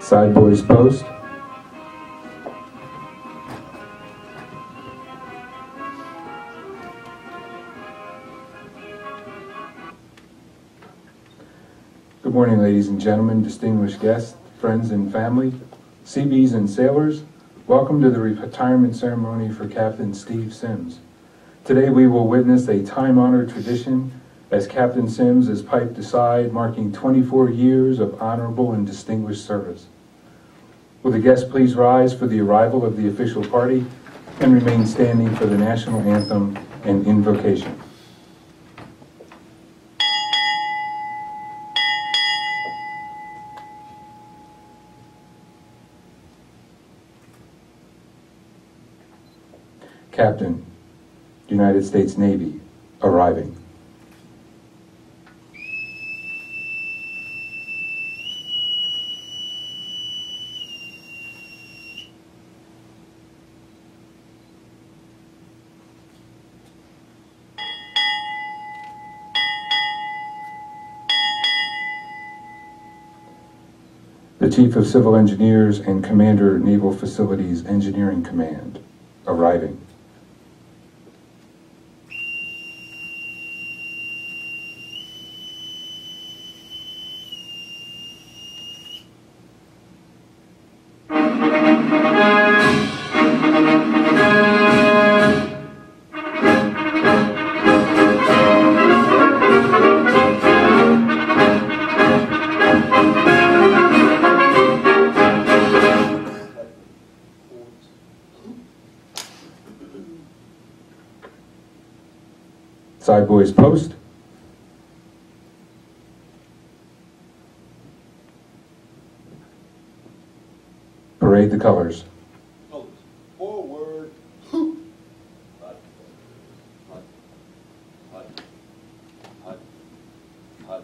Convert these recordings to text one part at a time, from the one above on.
Side boys post. Good morning, ladies and gentlemen, distinguished guests, friends and family, Seabees and sailors. Welcome to the retirement ceremony for Captain Steve Sims. Today we will witness a time-honored tradition as Captain Sims is piped aside, marking 24 years of honorable and distinguished service. Will the guests please rise for the arrival of the official party and remain standing for the national anthem and invocation. Captain, United States Navy, arriving. The Chief of Civil Engineers and Commander, Naval Facilities Engineering Command, arriving. Side boys post. Parade the colors. Colors. Forward. Hut. Hut. Hut. Hut. Hut.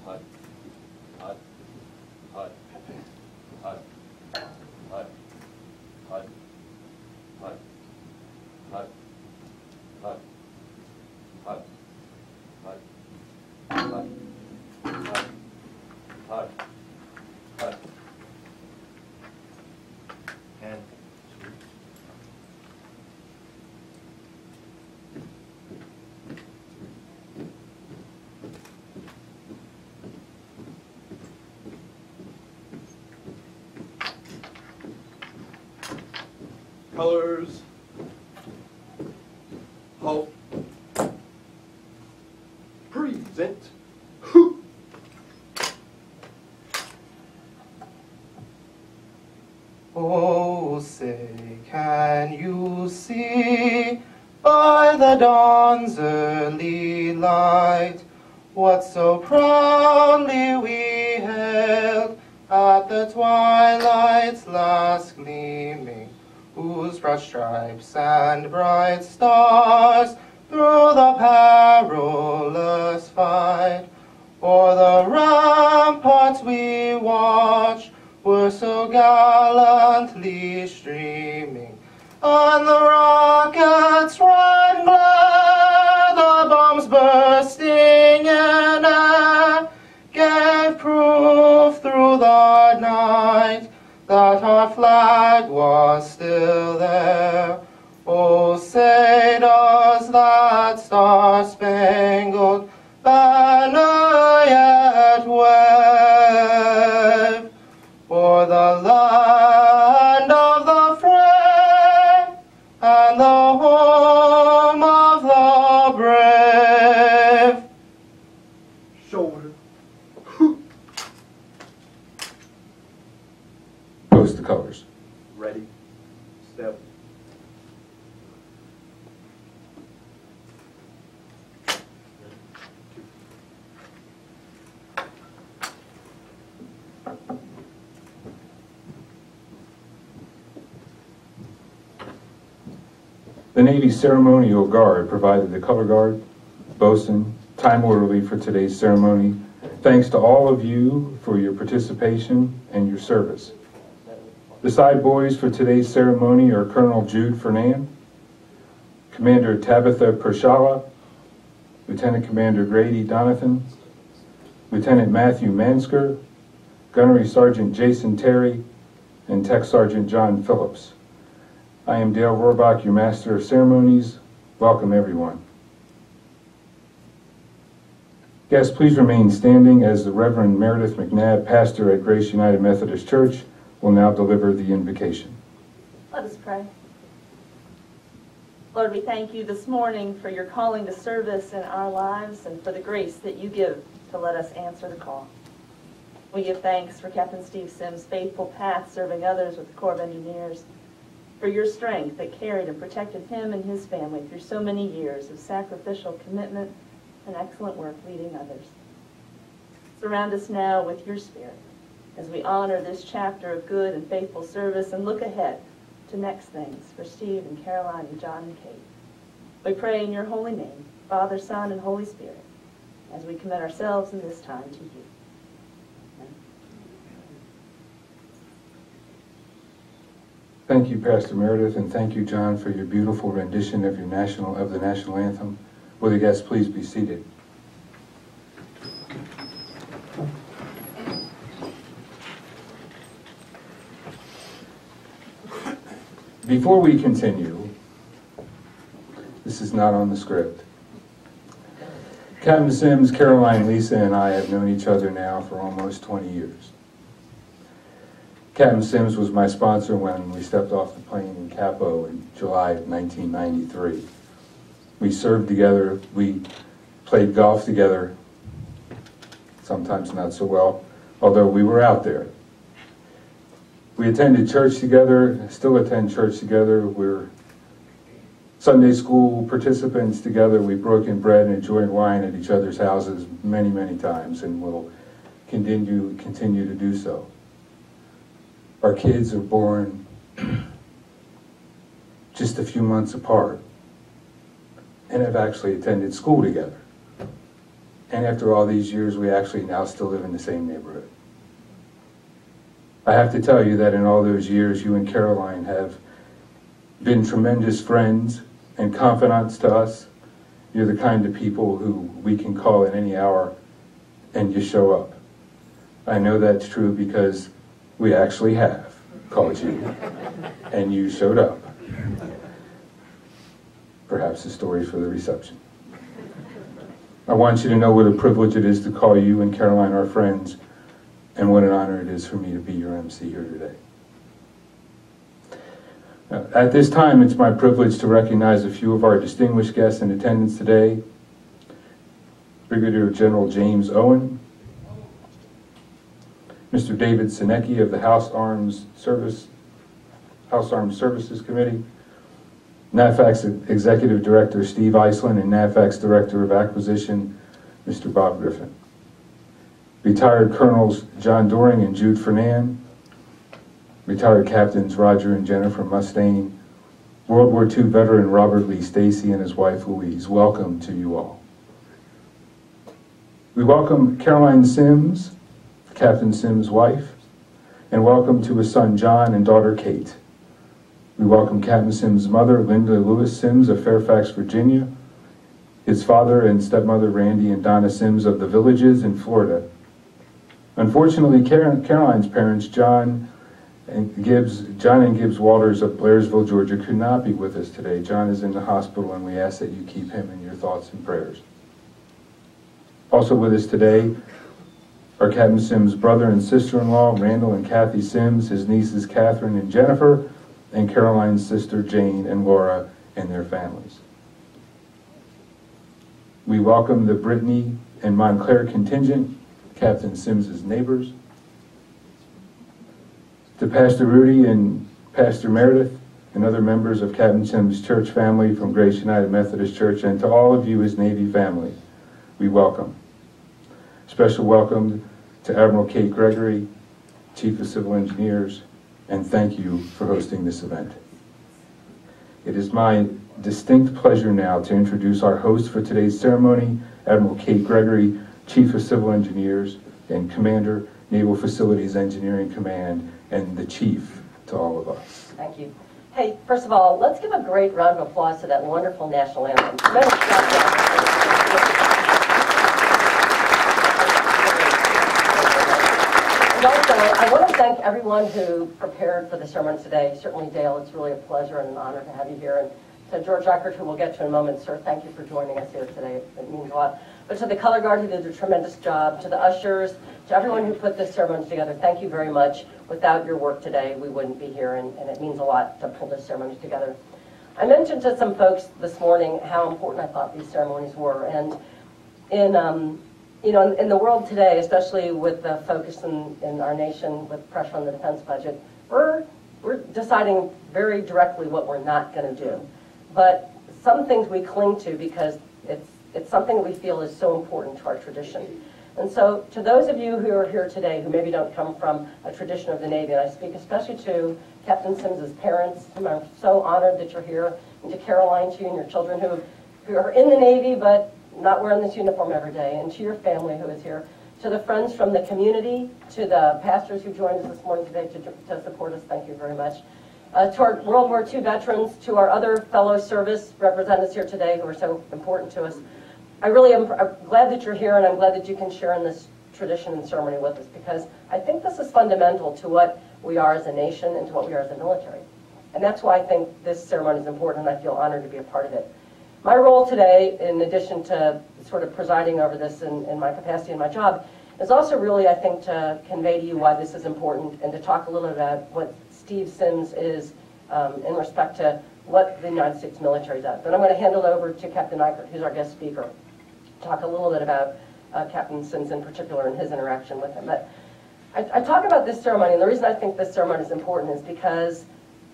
Hut. Hut. Hut. Hut. Hut. Hut. Hut. Hut. Hut. Hut, hut, hut, hut, hut, hut, and colors, hope. Present. Oh, say, can you see by the dawn's early light what so proudly we hailed at the twilight's last gleaming, whose broad stripes and bright stars through the perilous fight, o'er the ramparts we watched, were so gallantly streaming, and the rockets ran glad, the bombs bursting in air, gave proof through the night that our flag was still there. Oh, say does that star-spangled banner yet wave o'er the land of the free and the home of the brave? Shoulder. Post the colors. Ready. Step. The Navy's ceremonial guard provided the color guard, bosun, time orderly for today's ceremony. Thanks to all of you for your participation and your service. The side boys for today's ceremony are Colonel Jude Fernand, Commander Tabitha Pershala, Lieutenant Commander Grady Donathan, Lieutenant Matthew Mansker, Gunnery Sergeant Jason Terry, and Tech Sergeant John Phillips. I am Dale Rohrbach, your Master of Ceremonies. Welcome, everyone. Guests, please remain standing as the Reverend Meredith McNabb, pastor at Grace United Methodist Church, will now deliver the invocation. Let us pray. Lord, we thank you this morning for your calling to service in our lives and for the grace that you give to let us answer the call. We give thanks for Captain Steve Sims' faithful path serving others with the Corps of Engineers, for your strength that carried and protected him and his family through so many years of sacrificial commitment and excellent work leading others. Surround us now with your spirit as we honor this chapter of good and faithful service and look ahead to next things for Steve and Caroline and John and Kate. We pray in your holy name, Father, Son, and Holy Spirit, as we commit ourselves in this time to you. Amen. Thank you, Pastor Meredith, and thank you, John, for your beautiful rendition of the national anthem. Will the guests please be seated? Before we continue, this is not on the script. Captain Sims, Caroline, Lisa, and I have known each other now for almost 20 years. Captain Sims was my sponsor when we stepped off the plane in Capo in July of 1993. We served together, we played golf together, sometimes not so well, although we were out there. We attended church together, still attend church together. We're Sunday school participants together. We've broken bread and enjoyed wine at each other's houses many, many times, and will continue to do so. Our kids are born just a few months apart and have actually attended school together. And after all these years, we actually now still live in the same neighborhood. I have to tell you that in all those years, you and Caroline have been tremendous friends and confidants to us. You're the kind of people who we can call at any hour and you show up. I know that's true because we actually have called you and you showed up. Perhaps the story for the reception. I want you to know what a privilege it is to call you and Caroline our friends, and what an honor it is for me to be your MC here today. At this time, it's my privilege to recognize a few of our distinguished guests in attendance today. Brigadier General James Owen, Mr. David Sinecki of the House Armed Services Committee, NAVFAC's Executive Director Steve Iceland, and NAVFAC's Director of Acquisition, Mr. Bob Griffin. Retired Colonels John Doring and Jude Fernan, retired Captains Roger and Jennifer Mustaine, World War II veteran Robert Lee Stacy and his wife Louise. Welcome to you all. We welcome Caroline Sims, Captain Sims' wife, and welcome to his son John and daughter Kate. We welcome Captain Sims' mother, Linda Lewis Sims of Fairfax, Virginia, his father and stepmother, Randy and Donna Sims of the Villages in Florida. Unfortunately, Caroline's parents, John and Gibbs Walters of Blairsville, Georgia, could not be with us today. John is in the hospital, and we ask that you keep him in your thoughts and prayers. Also with us today are Captain Sims' brother and sister-in-law, Randall and Kathy Sims, his nieces, Catherine and Jennifer, and Caroline's sister, Jane and Laura, and their families. We welcome the Brittany and Montclair contingent, Captain Sims' neighbors. To Pastor Rudy and Pastor Meredith and other members of Captain Sims' church family from Grace United Methodist Church, and to all of you, his Navy family, we welcome. Special welcome to Admiral Kate Gregory, Chief of Civil Engineers, and thank you for hosting this event. It is my distinct pleasure now to introduce our host for today's ceremony, Admiral Kate Gregory, Chief of Civil Engineers and Commander, Naval Facilities Engineering Command, and the Chief to all of us. Thank you. Hey, first of all, let's give a great round of applause to that wonderful national anthem. And also, I want to thank everyone who prepared for the sermon today. Certainly, Dale, it's really a pleasure and an honor to have you here. And to George Eckert, who we'll get to in a moment, sir, thank you for joining us here today. It means a lot. But to the color guard who did a tremendous job, to the ushers, to everyone who put this ceremony together, thank you very much. Without your work today, we wouldn't be here, and it means a lot to pull this ceremony together. I mentioned to some folks this morning how important I thought these ceremonies were, and in the world today, especially with the focus in our nation with pressure on the defense budget, we're deciding very directly what we're not going to do. But some things we cling to because it's something that we feel is so important to our tradition. And so to those of you who are here today who maybe don't come from a tradition of the Navy, and I speak especially to Captain Sims's parents, whom I'm so honored that you're here, and to Caroline, to you and your children who are in the Navy but not wearing this uniform every day, and to your family who is here, to the friends from the community, to the pastors who joined us this morning today to support us, thank you very much. To our World War II veterans, to our other fellow service representatives here today who are so important to us. I really am glad that you're here, and I'm glad that you can share in this tradition and ceremony with us, because I think this is fundamental to what we are as a nation and to what we are as a military. And that's why I think this ceremony is important, and I feel honored to be a part of it. My role today, in addition to sort of presiding over this in my capacity and my job, is also really, I think, to convey to you why this is important and to talk a little about what Steve Sims is in respect to what the United States military does. Then I'm going to hand it over to Captain Eichert, who's our guest speaker, talk a little bit about Captain Sims in particular and his interaction with him. But I talk about this ceremony, and the reason I think this ceremony is important is because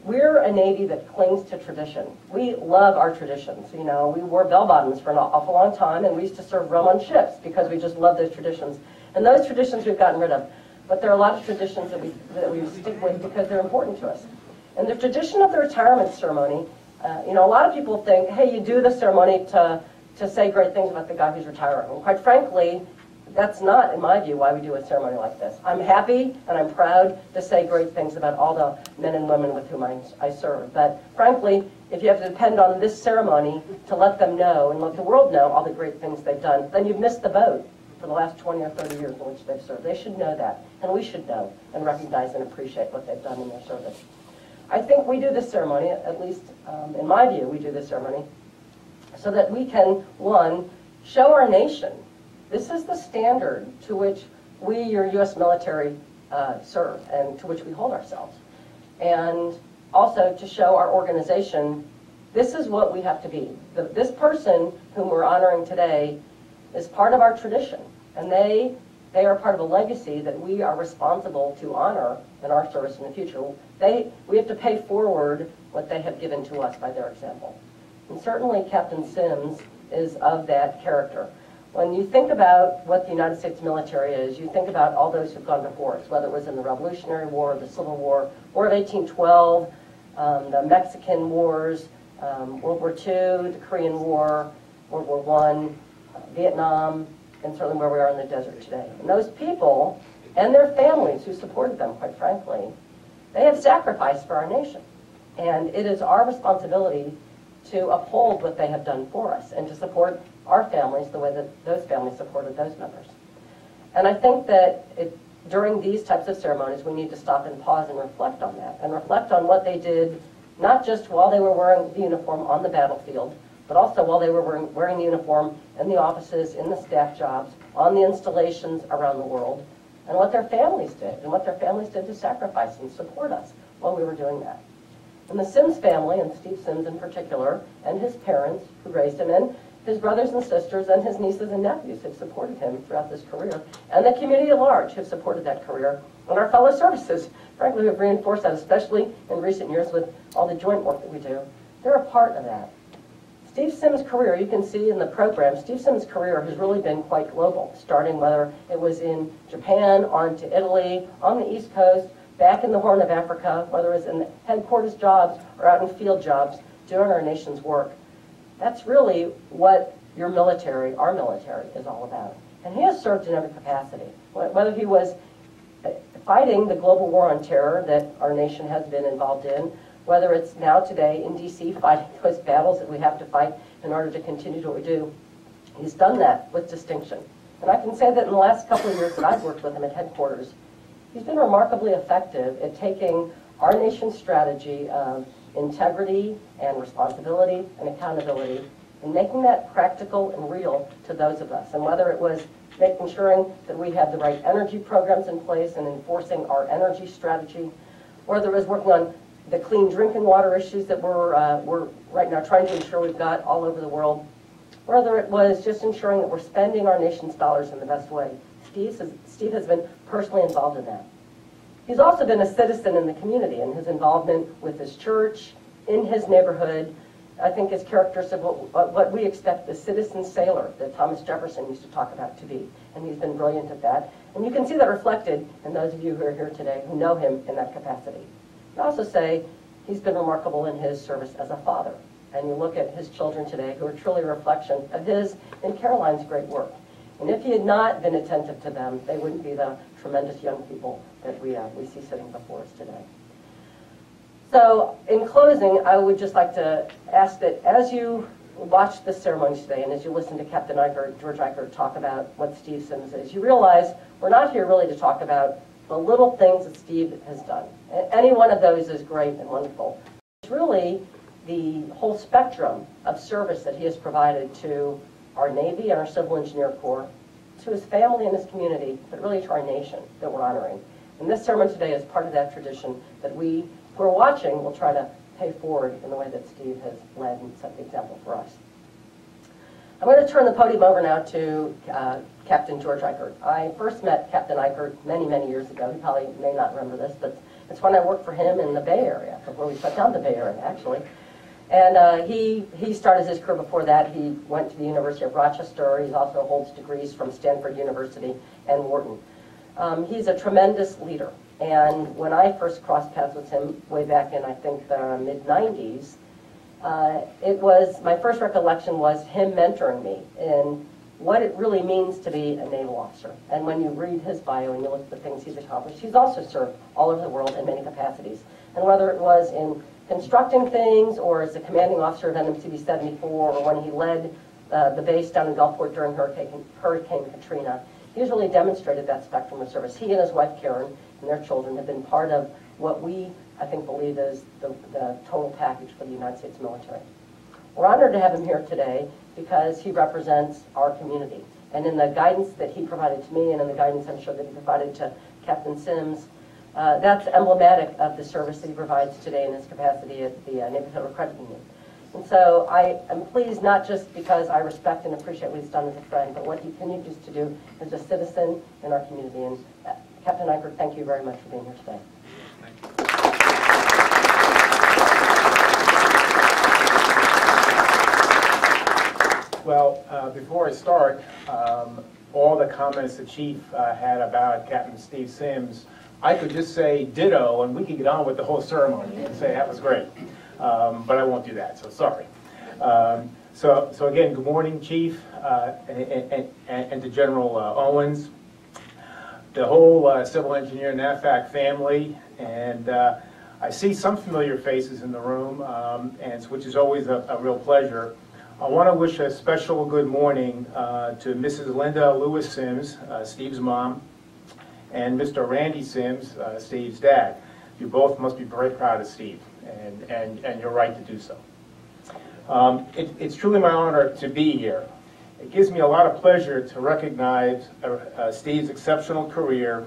we're a Navy that clings to tradition. We love our traditions. You know, we wore bell-bottoms for an awful long time, and we used to serve rum on ships because we just love those traditions. And those traditions we've gotten rid of. But there are a lot of traditions that we stick with because they're important to us. And the tradition of the retirement ceremony, a lot of people think, hey, you do the ceremony to say great things about the guy who's retiring. And quite frankly, that's not, in my view, why we do a ceremony like this. I'm happy and I'm proud to say great things about all the men and women with whom I serve. But frankly, if you have to depend on this ceremony to let them know and let the world know all the great things they've done, then you've missed the boat for the last 20 or 30 years in which they've served. They should know that, and we should know and recognize and appreciate what they've done in their service. I think we do this ceremony, at least in my view, we do this ceremony so that we can, one, show our nation this is the standard to which we, your U.S. military, serve and to which we hold ourselves. And also to show our organization, this is what we have to be. This person whom we're honoring today is part of our tradition, and they are part of a legacy that we are responsible to honor in our service in the future. We have to pay forward what they have given to us by their example. And certainly Captain Sims is of that character. When you think about what the United States military is, you think about all those who've gone before us, whether it was in the Revolutionary War, the Civil War, War of 1812, the Mexican Wars, World War II, the Korean War, World War I, Vietnam, and certainly where we are in the desert today. And those people and their families who supported them, quite frankly, they have sacrificed for our nation. And it is our responsibility to uphold what they have done for us and to support our families the way that those families supported those members. And I think that during these types of ceremonies, we need to stop and pause and reflect on that, and reflect on what they did, not just while they were wearing the uniform on the battlefield, but also while they were wearing the uniform in the offices, in the staff jobs, on the installations around the world, and what their families did, and what their families did to sacrifice and support us while we were doing that. And the Sims family, and Steve Sims in particular, and his parents who raised him, and his brothers and sisters, and his nieces and nephews have supported him throughout this career, and the community at large have supported that career, and our fellow services, frankly, have reinforced that, especially in recent years with all the joint work that we do. They're a part of that. Steve Sims' career, you can see in the program, Steve Sims' career has really been quite global, starting whether it was in Japan, on to Italy, on the East Coast, back in the Horn of Africa, whether it was in headquarters jobs or out in field jobs, doing our nation's work. That's really what your military, our military, is all about. And he has served in every capacity, whether he was fighting the global war on terror that our nation has been involved in, whether it's now today in D.C. fighting those battles that we have to fight in order to continue what we do. He's done that with distinction. And I can say that in the last couple of years that I've worked with him at headquarters, He's been remarkably effective at taking our nation's strategy of integrity and responsibility and accountability and making that practical and real to those of us. And whether it was making sure that we had the right energy programs in place and enforcing our energy strategy, or whether it was working on the clean drinking water issues that we're right now trying to ensure we've got all over the world, or whether it was just ensuring that we're spending our nation's dollars in the best way. Steve has been personally involved in that. He's also been a citizen in the community, and his involvement with his church, in his neighborhood, I think is characteristic of what we expect the citizen sailor that Thomas Jefferson used to talk about to be. And he's been brilliant at that. And you can see that reflected in those of you who are here today who know him in that capacity. I also say he's been remarkable in his service as a father. And you look at his children today who are truly a reflection of his and Caroline's great work. And if he had not been attentive to them, they wouldn't be the tremendous young people that we see sitting before us today. So in closing, I would just like to ask that as you watch the ceremony today and as you listen to Captain George Eichert talk about what Steve Sims is, you realize we're not here really to talk about the little things that Steve has done. Any one of those is great and wonderful. It's really the whole spectrum of service that he has provided to our Navy and our Civil Engineer Corps, to his family and his community, but really to our nation that we're honoring. And this ceremony today is part of that tradition that we who are watching will try to pay forward in the way that Steve has led and set the example for us. I'm going to turn the podium over now to Captain George Eichert. I first met Captain Eichert many, many years ago. He probably may not remember this, but it's when I worked for him in the Bay Area, before we shut down the Bay Area, actually. And he started his career before that. He went to the University of Rochester. He also holds degrees from Stanford University and Wharton. He's a tremendous leader. And when I first crossed paths with him way back in, I think, the mid-90s, my first recollection was him mentoring me in what it really means to be a naval officer. And when you read his bio and you look at the things he's accomplished, he's also served all over the world in many capacities. And whether it was in constructing things or as the commanding officer of NMCB 74 or when he led the base down in Gulfport during Hurricane Katrina, he's really demonstrated that spectrum of service. He and his wife Karen and their children have been part of what we, I think, believe is the total package for the United States military. We're honored to have him here today because he represents our community. And in the guidance that he provided to me and in the guidance I'm sure that he provided to Captain Sims, that's emblematic of the service that he provides today in his capacity at the Navy Federal Credit Union. And so I am pleased not just because I respect and appreciate what he's done as a friend, but what he continues to do as a citizen in our community. And Captain Eichert, thank you very much for being here today. Well, before I start, all the comments the Chief had about Captain Steve Sims, I could just say ditto and we could get on with the whole ceremony and say that was great. But I won't do that, so sorry. So again, good morning, Chief, and to General Owens, the whole Civil Engineer NAVFAC family, and I see some familiar faces in the room, which is always a real pleasure. I want to wish a special good morning to Mrs. Linda Lewis Sims, Steve's mom, and Mr. Randy Sims, Steve's dad. You both must be very proud of Steve, and you're right to do so. It's truly my honor to be here. It gives me a lot of pleasure to recognize Steve's exceptional career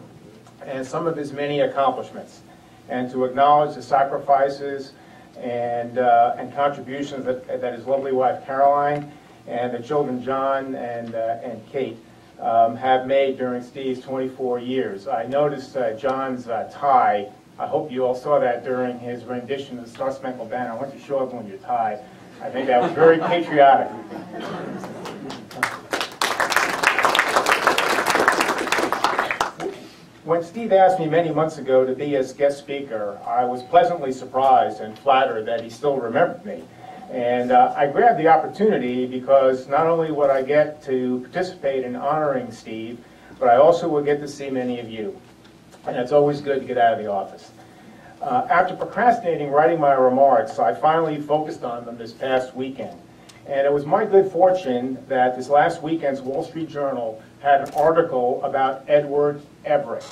and some of his many accomplishments, and to acknowledge the sacrifices and contributions that his lovely wife Caroline and the children John and Kate have made during Steve's 24 years. I noticed John's tie. I hope you all saw that during his rendition of the Star Spangled Banner. I want you to show everyone your tie. I think that was very patriotic. When Steve asked me many months ago to be his guest speaker, I was pleasantly surprised and flattered that he still remembered me. And I grabbed the opportunity because not only would I get to participate in honoring Steve, but I also would get to see many of you. And it's always good to get out of the office. After procrastinating writing my remarks, I finally focused on them this past weekend. And it was my good fortune that this last weekend's Wall Street Journal had an article about Edward Everett.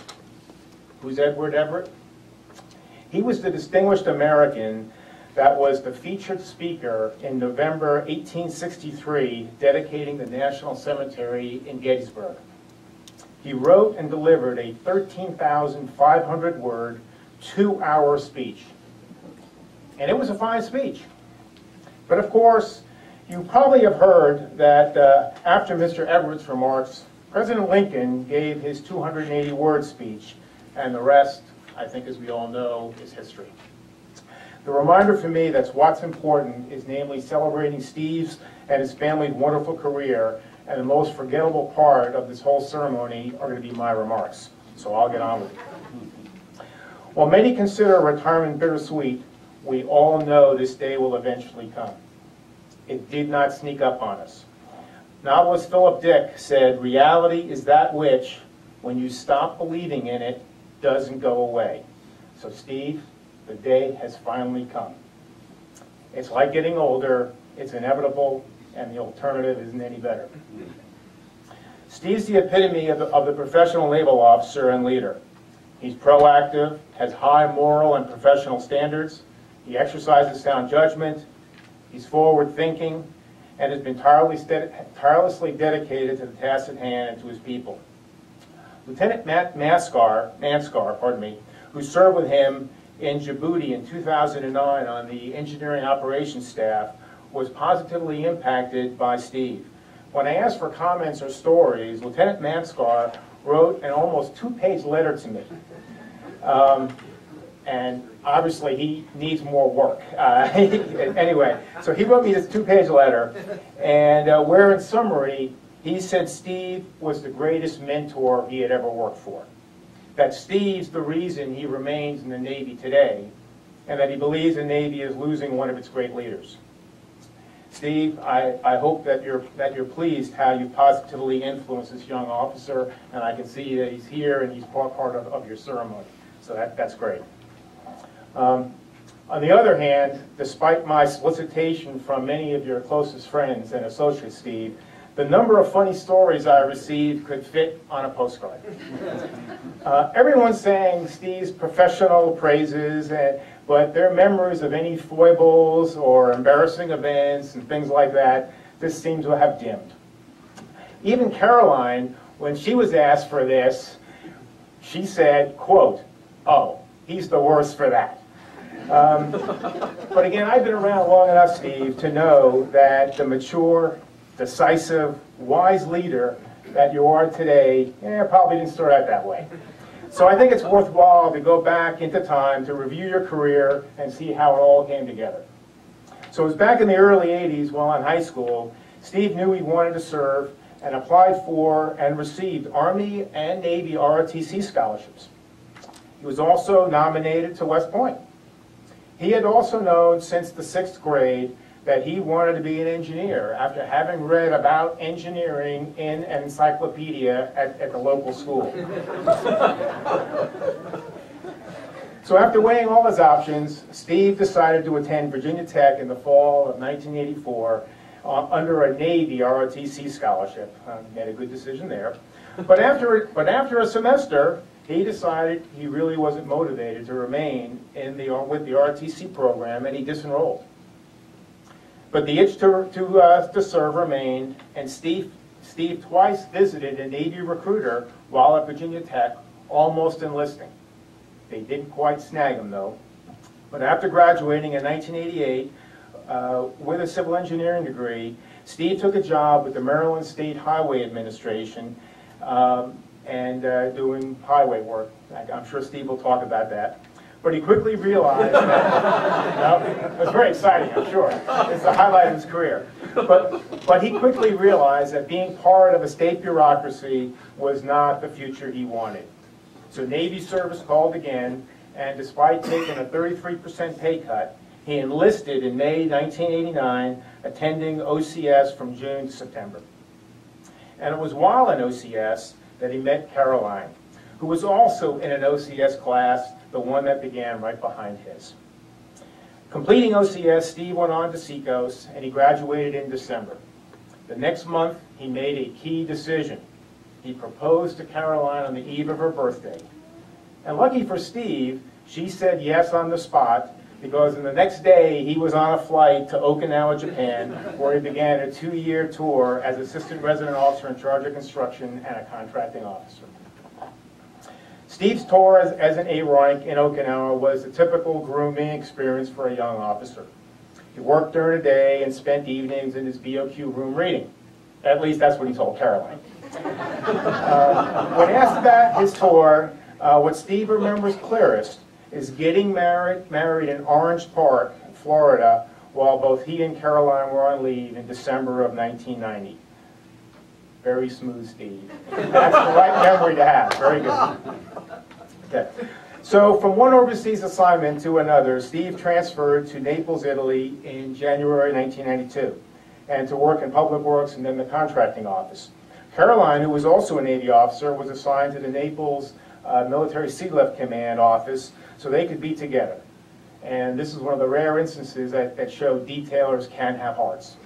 Who's Edward Everett? He was the distinguished American that was the featured speaker in November 1863, dedicating the National Cemetery in Gettysburg. He wrote and delivered a 13,500-word, 2-hour speech. And it was a fine speech. But of course, you probably have heard that after Mr. Everett's remarks, President Lincoln gave his 280-word speech, and the rest, I think as we all know, is history. The reminder for me that's what's important is namely celebrating Steve's and his family's wonderful career, and the most forgettable part of this whole ceremony are going to be my remarks. So I'll get on with it. While many consider retirement bittersweet, we all know this day will eventually come. It did not sneak up on us. Novelist Philip Dick said, "Reality is that which, when you stop believing in it, doesn't go away." So Steve, the day has finally come. It's like getting older, it's inevitable, and the alternative isn't any better. Steve's the epitome of the professional naval officer and leader. He's proactive, has high moral and professional standards, he exercises sound judgment, he's forward-thinking, and has been tirelessly dedicated to the task at hand and to his people. Lieutenant Manskar, who served with him in Djibouti in 2009 on the engineering operations staff, was positively impacted by Steve. When I asked for comments or stories, Lieutenant Manskar wrote an almost 2-page letter to me. And obviously he needs more work. Anyway, so he wrote me this 2-page letter, and where in summary, he said Steve was the greatest mentor he had ever worked for. That Steve's the reason he remains in the Navy today, and that he believes the Navy is losing one of its great leaders. Steve, I hope that you're pleased how you positively influenced this young officer, and I can see that he's here and he's part of your ceremony. So that's great. On the other hand, despite my solicitation from many of your closest friends and associates, Steve, the number of funny stories I received could fit on a postcard. Everyone's saying Steve's professional praises, but their memories of any foibles or embarrassing events and things like that just seem to have dimmed. Even Caroline, when she was asked for this, she said, quote, "Oh, he's the worst for that." But again, I've been around long enough, Steve, to know that the mature, decisive, wise leader that you are today probably didn't start out that way. So I think it's worthwhile to go back into time to review your career and see how it all came together. So it was back in the early 80s while in high school, Steve knew he wanted to serve and applied for and received Army and Navy ROTC scholarships. He was also nominated to West Point. He had also known since the 6th grade that he wanted to be an engineer after having read about engineering in an encyclopedia at the local school. So after weighing all his options, Steve decided to attend Virginia Tech in the fall of 1984 under a Navy ROTC scholarship. He had a good decision there. But after a semester, he decided he really wasn't motivated to remain with the ROTC program, and he disenrolled. But the itch to serve remained, and Steve twice visited a Navy recruiter while at Virginia Tech, almost enlisting. They didn't quite snag him, though. But after graduating in 1988 with a civil engineering degree, Steve took a job with the Maryland State Highway Administration and doing highway work. I'm sure Steve will talk about that. But he quickly realized that, it was very exciting, I'm sure. It's the highlight of his career. But he quickly realized that being part of a state bureaucracy was not the future he wanted. So Navy service called again, and despite taking a 33% pay cut, he enlisted in May 1989, attending OCS from June to September. And it was while in OCS that he met Caroline, who was also in an OCS class, the one that began right behind his. Completing OCS, Steve went on to Seacoast, and he graduated in December. The next month, he made a key decision. He proposed to Caroline on the eve of her birthday. And lucky for Steve, she said yes on the spot, because the next day he was on a flight to Okinawa, Japan, where he began a 2-year tour as assistant resident officer in charge of construction and a contracting officer. Steve's tour as an A-rank in Okinawa was a typical grooming experience for a young officer. He worked during the day and spent evenings in his BOQ room reading. At least that's what he told Caroline. When asked about his tour, what Steve remembers clearest is getting married in Orange Park, Florida, while both he and Caroline were on leave in December of 1990. Very smooth, Steve. That's the right memory to have. Very good. Okay. So from one overseas assignment to another, Steve transferred to Naples, Italy in January 1992, and to work in public works and then the contracting office. Caroline, who was also a Navy officer, was assigned to the Naples Military Sea Lift Command office so they could be together. And this is one of the rare instances that show detailers can have hearts.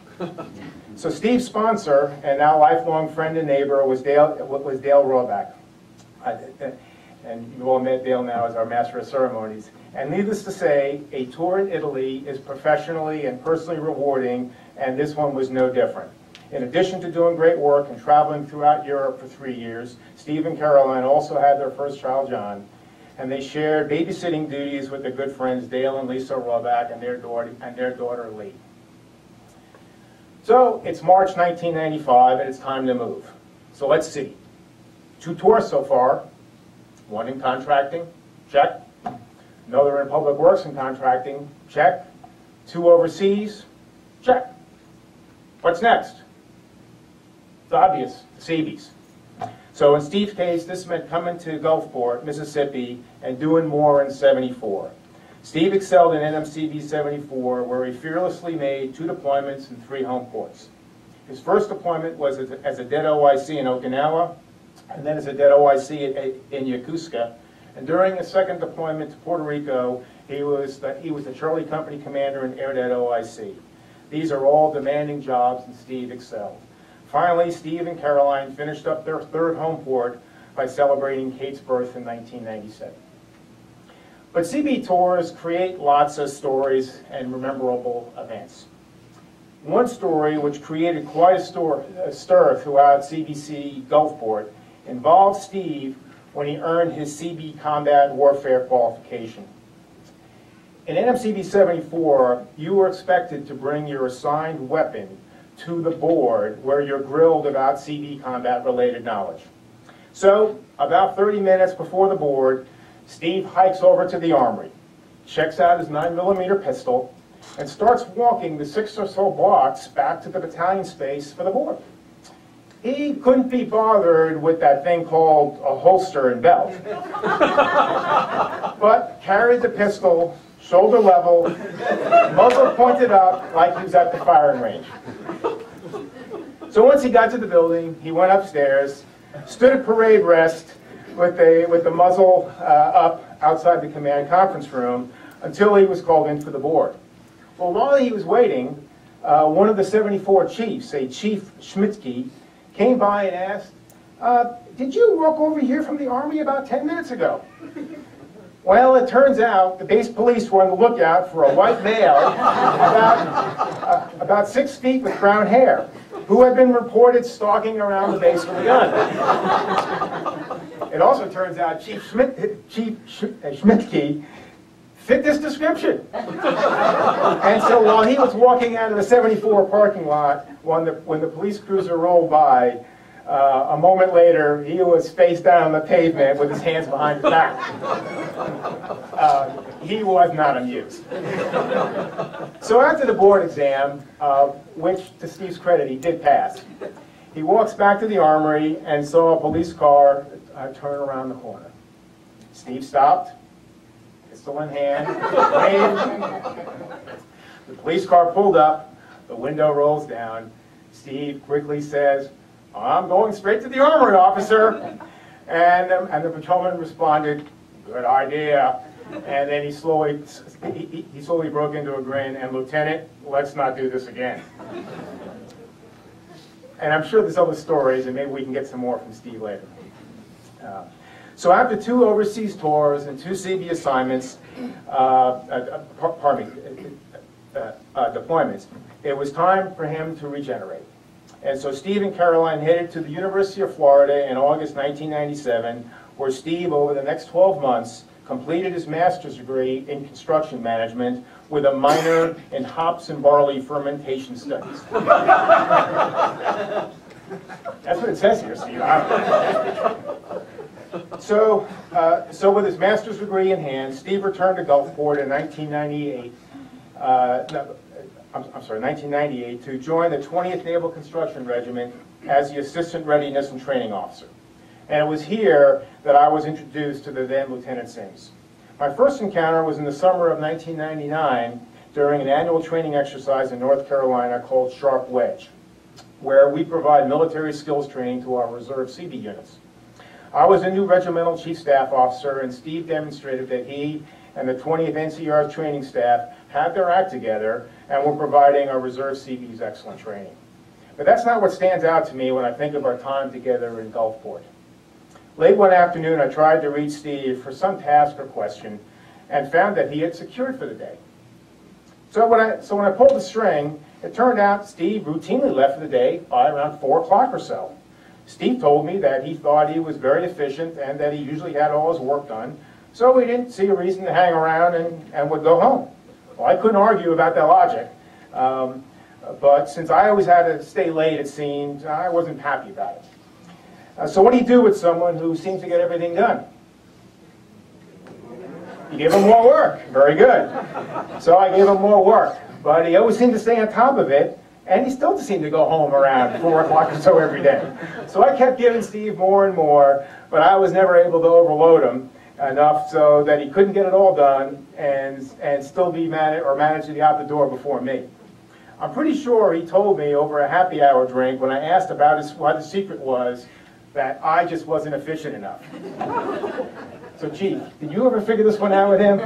So Steve's sponsor, and now lifelong friend and neighbor, was Dale Rawback. And you all met Dale now as our Master of Ceremonies. And needless to say, a tour in Italy is professionally and personally rewarding, and this one was no different. In addition to doing great work and traveling throughout Europe for 3 years, Steve and Caroline also had their first child, John, and they shared babysitting duties with their good friends Dale and Lisa Rawback and their daughter Lee. So it's March 1995 and it's time to move. So let's see. 2 tours so far. 1 in contracting, check. Another in public works and contracting, check. 2 overseas, check. What's next? It's obvious, the Seabees. So in Steve's case, this meant coming to Gulfport, Mississippi, and doing more in '74. Steve excelled in NMCB 74, where he fearlessly made 2 deployments and 3 home ports. His first deployment was as a dead OIC in Okinawa, and then as a dead OIC in Yokosuka. And during his second deployment to Puerto Rico, he was the Charlie Company commander in Air Dead OIC. These are all demanding jobs, and Steve excelled. Finally, Steve and Caroline finished up their 3rd home port by celebrating Kate's birth in 1997. But CB tours create lots of stories and memorable events. One story which created quite a stir throughout CBC Gulfport involved Steve when he earned his CB Combat Warfare qualification. In NMCB 74, you were expected to bring your assigned weapon to the board where you're grilled about CB combat-related knowledge. So, about 30 minutes before the board, Steve hikes over to the armory, checks out his 9mm pistol, and starts walking the 6 or so blocks back to the battalion space for the board. He couldn't be bothered with that thing called a holster and belt, but carried the pistol, shoulder level, muzzle pointed up like he was at the firing range. So once he got to the building, he went upstairs, stood at parade rest with the muzzle up outside the command conference room until he was called in for the board. Well, while he was waiting, one of the 74 chiefs, a Chief Schmidtke, came by and asked, did you walk over here from the Army about 10 minutes ago? Well, it turns out the base police were on the lookout for a white male about 6 feet with brown hair, who had been reported stalking around the base with a gun. It also turns out Chief Schmidtke fit this description. And so while he was walking out of the 74 parking lot, when the police cruiser rolled by, a moment later, he was face down on the pavement with his hands behind his back. He was not amused. So after the board exam, which to Steve's credit he did pass, he walks back to the armory and saw a police car turn around the corner. Steve stopped, pistol in hand, waved. The police car pulled up, the window rolls down. Steve quickly says, I'm going straight to the armory, officer. And the patrolman responded, good idea. And then he slowly broke into a grin, and Lieutenant, let's not do this again. And I'm sure there's other stories, and maybe we can get some more from Steve later. So after 2 overseas tours and 2 CB assignments, deployments, it was time for him to regenerate. And so Steve and Caroline headed to the University of Florida in August 1997, where Steve, over the next 12 months, completed his master's degree in construction management with a minor in hops and barley fermentation studies. That's what it says here, Steve. So with his master's degree in hand, Steve returned to Gulfport in 1998 to join the 20th Naval Construction Regiment as the Assistant Readiness and Training Officer. And it was here that I was introduced to the then Lieutenant Sims. My first encounter was in the summer of 1999 during an annual training exercise in North Carolina called Sharp Wedge, where we provide military skills training to our reserve CB units. I was a new regimental chief staff officer, and Steve demonstrated that he and the 20th NCR's training staff had their act together and were providing our reserve CBs excellent training. But that's not what stands out to me when I think of our time together in Gulfport. Late one afternoon, I tried to reach Steve for some task or question and found that he had secured for the day. So when I pulled the string, it turned out Steve routinely left for the day by around 4 o'clock or so. Steve told me that he thought he was very efficient and that he usually had all his work done, so he didn't see a reason to hang around and would go home. Well, I couldn't argue about that logic, but since I always had to stay late, it seemed, I wasn't happy about it. So what do you do with someone who seems to get everything done? You give him more work. Very good. So I gave him more work, but he always seemed to stay on top of it, and he still seemed to go home around 4 o'clock or so every day. So I kept giving Steve more and more, but I was never able to overload him enough so that he couldn't get it all done and still be manage to be out the door before me. I'm pretty sure he told me over a happy hour drink when I asked about what his secret was that I just wasn't efficient enough. So Chief, did you ever figure this one out with him?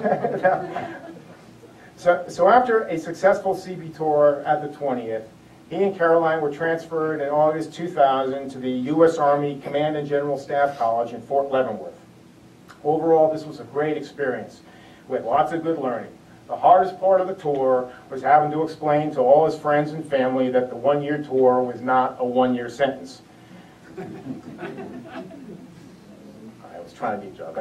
So after a successful CB tour at the 20th, he and Caroline were transferred in August 2000 to the U.S. Army Command and General Staff College in Fort Leavenworth. Overall, this was a great experience with lots of good learning. The hardest part of the tour was having to explain to all his friends and family that the one-year tour was not a one-year sentence. I was trying to be a joke.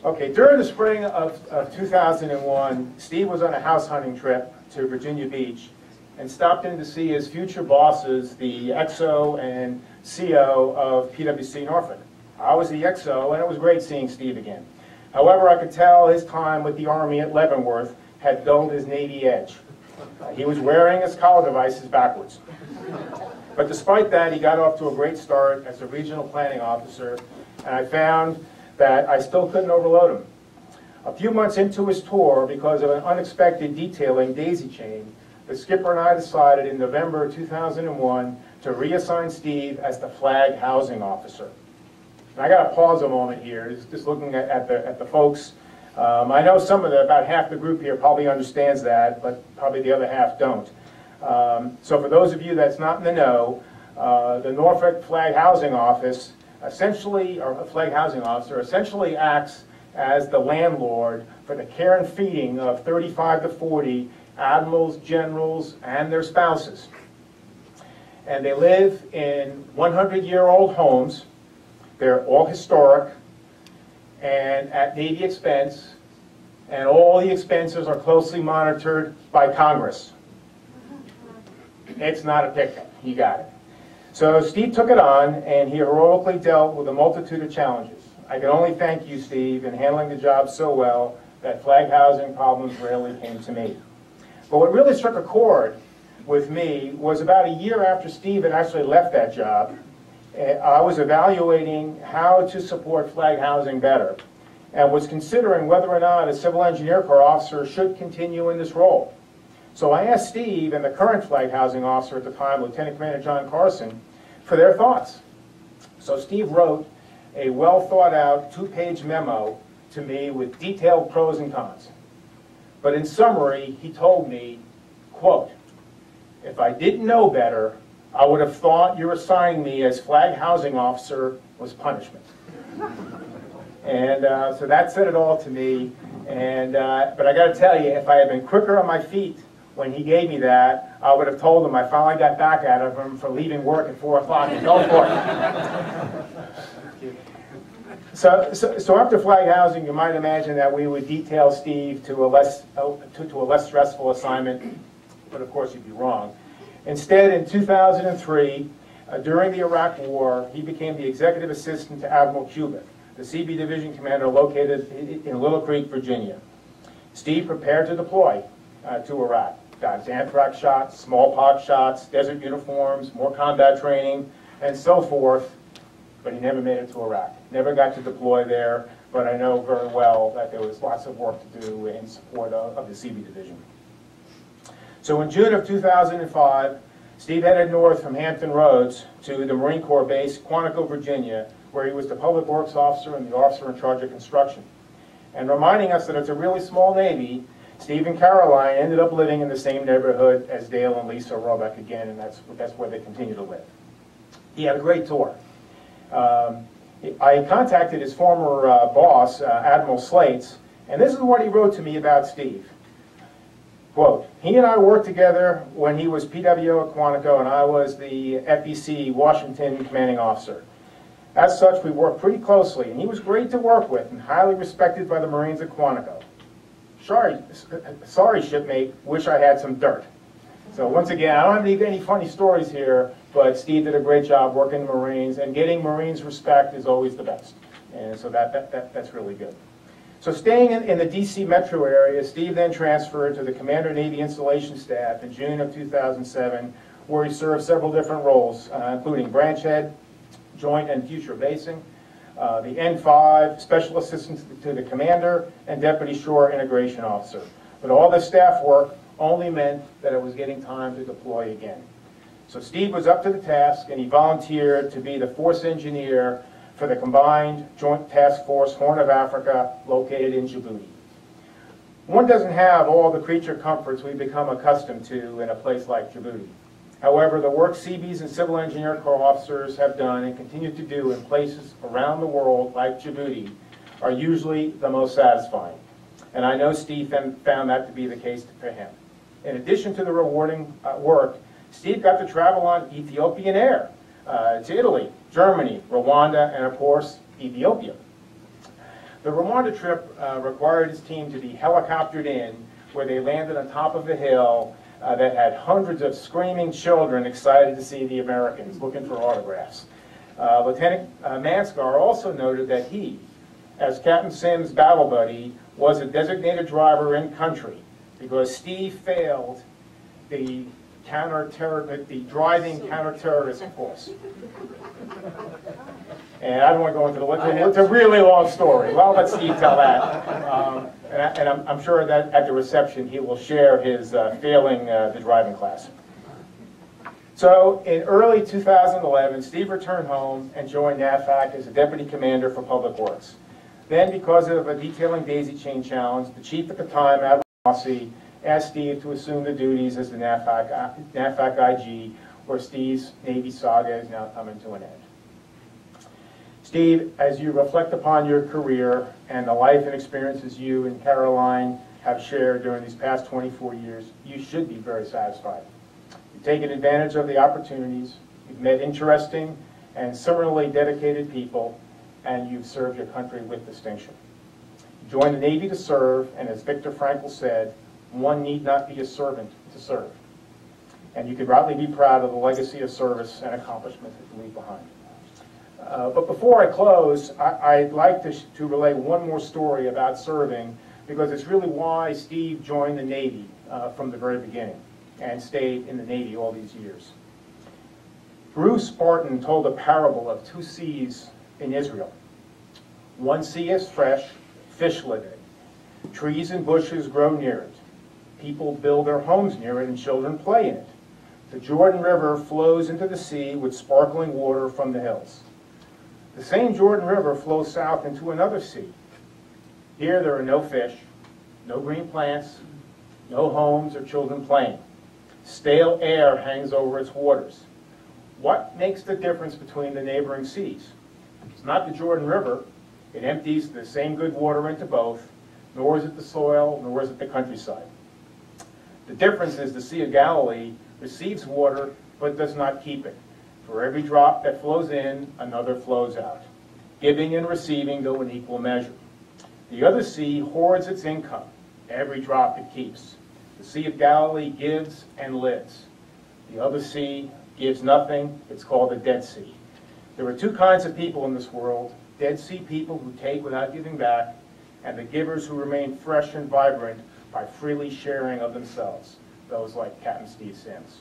Okay, during the spring of 2001, Steve was on a house hunting trip to Virginia Beach and stopped in to see his future bosses, the XO and CO of PwC Norfolk. I was the XO, and it was great seeing Steve again. However, I could tell his time with the Army at Leavenworth had dulled his Navy edge. He was wearing his collar devices backwards. But despite that, he got off to a great start as a regional planning officer, and I found that I still couldn't overload him. A few months into his tour, because of an unexpected detailing daisy chain, the skipper and I decided in November 2001 to reassign Steve as the flag housing officer. And I got to pause a moment here, just looking at the folks. I know about half the group here probably understands that, but probably the other half don't. So for those of you that's not in the know, the Norfolk Flag Housing Office essentially, or a flag housing officer, essentially acts as the landlord for the care and feeding of 35 to 40 admirals, generals, and their spouses. And they live in 100-year-old homes. They're all historic and at Navy expense, and all the expenses are closely monitored by Congress. It's not a picnic. You got it. So Steve took it on, and he heroically dealt with a multitude of challenges. I can only thank you, Steve, in handling the job so well that flag housing problems rarely came to me. But what really struck a chord with me was about a year after Steve had actually left that job, I was evaluating how to support flag housing better and was considering whether or not a Civil Engineer Corps officer should continue in this role. So I asked Steve and the current flag housing officer at the time, Lieutenant Commander John Carson, for their thoughts. So Steve wrote a well-thought-out 2-page memo to me with detailed pros and cons. But in summary, he told me, quote, "If I didn't know better, I would have thought you're assigning me as flag housing officer was punishment. And so that said it all to me. And but I got to tell you, if I had been quicker on my feet when he gave me that, I would have told him I finally got back at him for leaving work at 4 o'clock and go for it. So after flag housing, you might imagine that we would detail Steve to a less stressful assignment, but of course you'd be wrong. Instead, in 2003, during the Iraq War, he became the executive assistant to Admiral Cubitt, the CB division commander located in Little Creek, Virginia. Steve prepared to deploy to Iraq. Got his anthrax shots, smallpox shots, desert uniforms, more combat training, and so forth, but he never made it to Iraq. Never got to deploy there, but I know very well that there was lots of work to do in support of the CB division. So in June of 2005, Steve headed north from Hampton Roads to the Marine Corps base, Quantico, Virginia, where he was the public works officer and the officer in charge of construction. And reminding us that it's a really small Navy, Steve and Caroline ended up living in the same neighborhood as Dale and Lisa Roebuck again, and that's where they continue to live. He had a great tour. I contacted his former boss, Admiral Slates, and this is what he wrote to me about Steve. Quote, he and I worked together when he was PWO at Quantico and I was the FEC Washington commanding officer. As such, we worked pretty closely, and he was great to work with and highly respected by the Marines at Quantico. Sorry, shipmate, wish I had some dirt. So once again, I don't have any funny stories here, but Steve did a great job working the Marines, and getting Marines respect is always the best. And so that's really good. So staying in the DC metro area, Steve then transferred to the Commander Navy Installation Staff in June of 2007, where he served several different roles, including branch head, joint and future basing, the N5, special assistant to the commander, and deputy shore integration officer. But all this staff work only meant that it was getting time to deploy again. So Steve was up to the task, and he volunteered to be the force engineer for the Combined Joint Task Force Horn of Africa located in Djibouti. One doesn't have all the creature comforts we've become accustomed to in a place like Djibouti. However, the work Seabees and Civil Engineer Corps officers have done and continue to do in places around the world like Djibouti are usually the most satisfying. And I know Steve found that to be the case for him. In addition to the rewarding work, Steve got to travel on Ethiopian Air to Italy, Germany, Rwanda, and of course, Ethiopia. The Rwanda trip required his team to be helicoptered in, where they landed on top of a hill that had hundreds of screaming children excited to see the Americans, looking for autographs. Lieutenant Manskar also noted that he, as Captain Sims' battle buddy, was a designated driver in country because Steve failed the driving counterterrorism course. And I don't want to go into it's a really long story. Well, let Steve tell that. And I'm sure that at the reception he will share his failing the driving class. So in early 2011, Steve returned home and joined NAVFAC as a deputy commander for public works. Then, because of a detailing daisy chain challenge, the chief at the time, Admiral Rossi, asked Steve to assume the duties as the NAVFAC IG, where Steve's Navy saga is now coming to an end. Steve, as you reflect upon your career and the life and experiences you and Caroline have shared during these past 24 years, you should be very satisfied. You've taken advantage of the opportunities, you've met interesting and similarly dedicated people, and you've served your country with distinction. You joined the Navy to serve, and as Viktor Frankl said, one need not be a servant to serve. And you could rightly be proud of the legacy of service and accomplishment that you leave behind. But before I close, I'd like to relay one more story about serving, because it's really why Steve joined the Navy from the very beginning and stayed in the Navy all these years. Bruce Barton told a parable of two seas in Israel. One sea is fresh, fish live in it. Trees and bushes grow near it. People build their homes near it and children play in it. The Jordan River flows into the sea with sparkling water from the hills. The same Jordan River flows south into another sea. Here there are no fish, no green plants, no homes or children playing. Stale air hangs over its waters. What makes the difference between the neighboring seas? It's not the Jordan River. It empties the same good water into both, nor is it the soil, nor is it the countryside. The difference is the Sea of Galilee receives water, but does not keep it. For every drop that flows in, another flows out. Giving and receiving go in equal measure. The other sea hoards its income, every drop it keeps. The Sea of Galilee gives and lives. The other sea gives nothing. It's called the Dead Sea. There are two kinds of people in this world: Dead Sea people who take without giving back, and the givers who remain fresh and vibrant by freely sharing of themselves, those like Captain Steve Sims.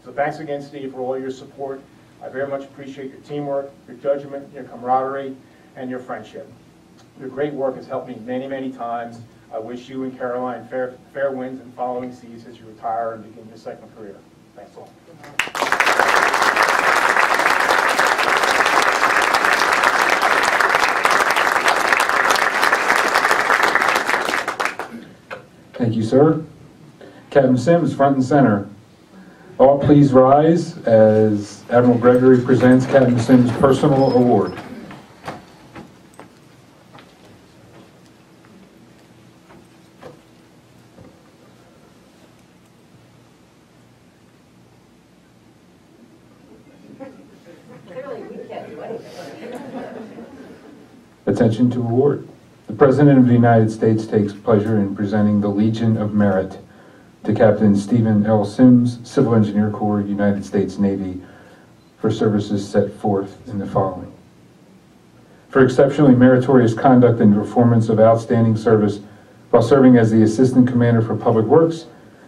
So thanks again, Steve, for all your support. I very much appreciate your teamwork, your judgment, your camaraderie, and your friendship. Your great work has helped me many, many times. I wish you and Caroline fair winds and following seas as you retire and begin your second career. Thanks all. Thank you, sir. Captain Sims, front and center. All please rise as Admiral Gregory presents Captain Sims' personal award. Clearly, we can't do anything. Attention to award. The President of the United States takes pleasure in presenting the Legion of Merit to Captain Stephen L. Sims, Civil Engineer Corps, United States Navy, for services set forth in the following. For exceptionally meritorious conduct and performance of outstanding service while serving as the Assistant Commander for Public Works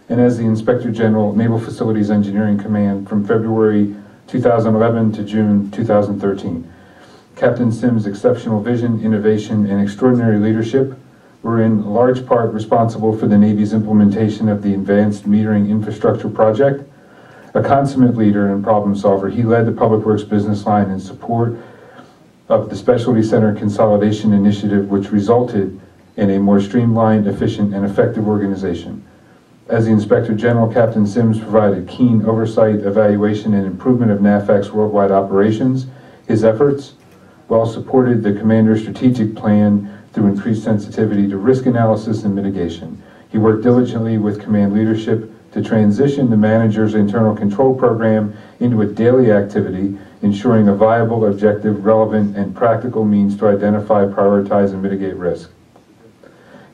and as the Inspector General, Naval Facilities Engineering Command from February 2011 to June 2013. Captain Sims' exceptional vision, innovation, and extraordinary leadership were in large part responsible for the Navy's implementation of the Advanced Metering Infrastructure Project. A consummate leader and problem solver, he led the Public Works business line in support of the Specialty Center Consolidation Initiative, which resulted in a more streamlined, efficient, and effective organization. As the Inspector General, Captain Sims provided keen oversight, evaluation, and improvement of NAVFAC's worldwide operations. His efforts well supported the Commander's strategic plan through increased sensitivity to risk analysis and mitigation. He worked diligently with command leadership to transition the manager's internal control program into a daily activity, ensuring a viable, objective, relevant, and practical means to identify, prioritize, and mitigate risk.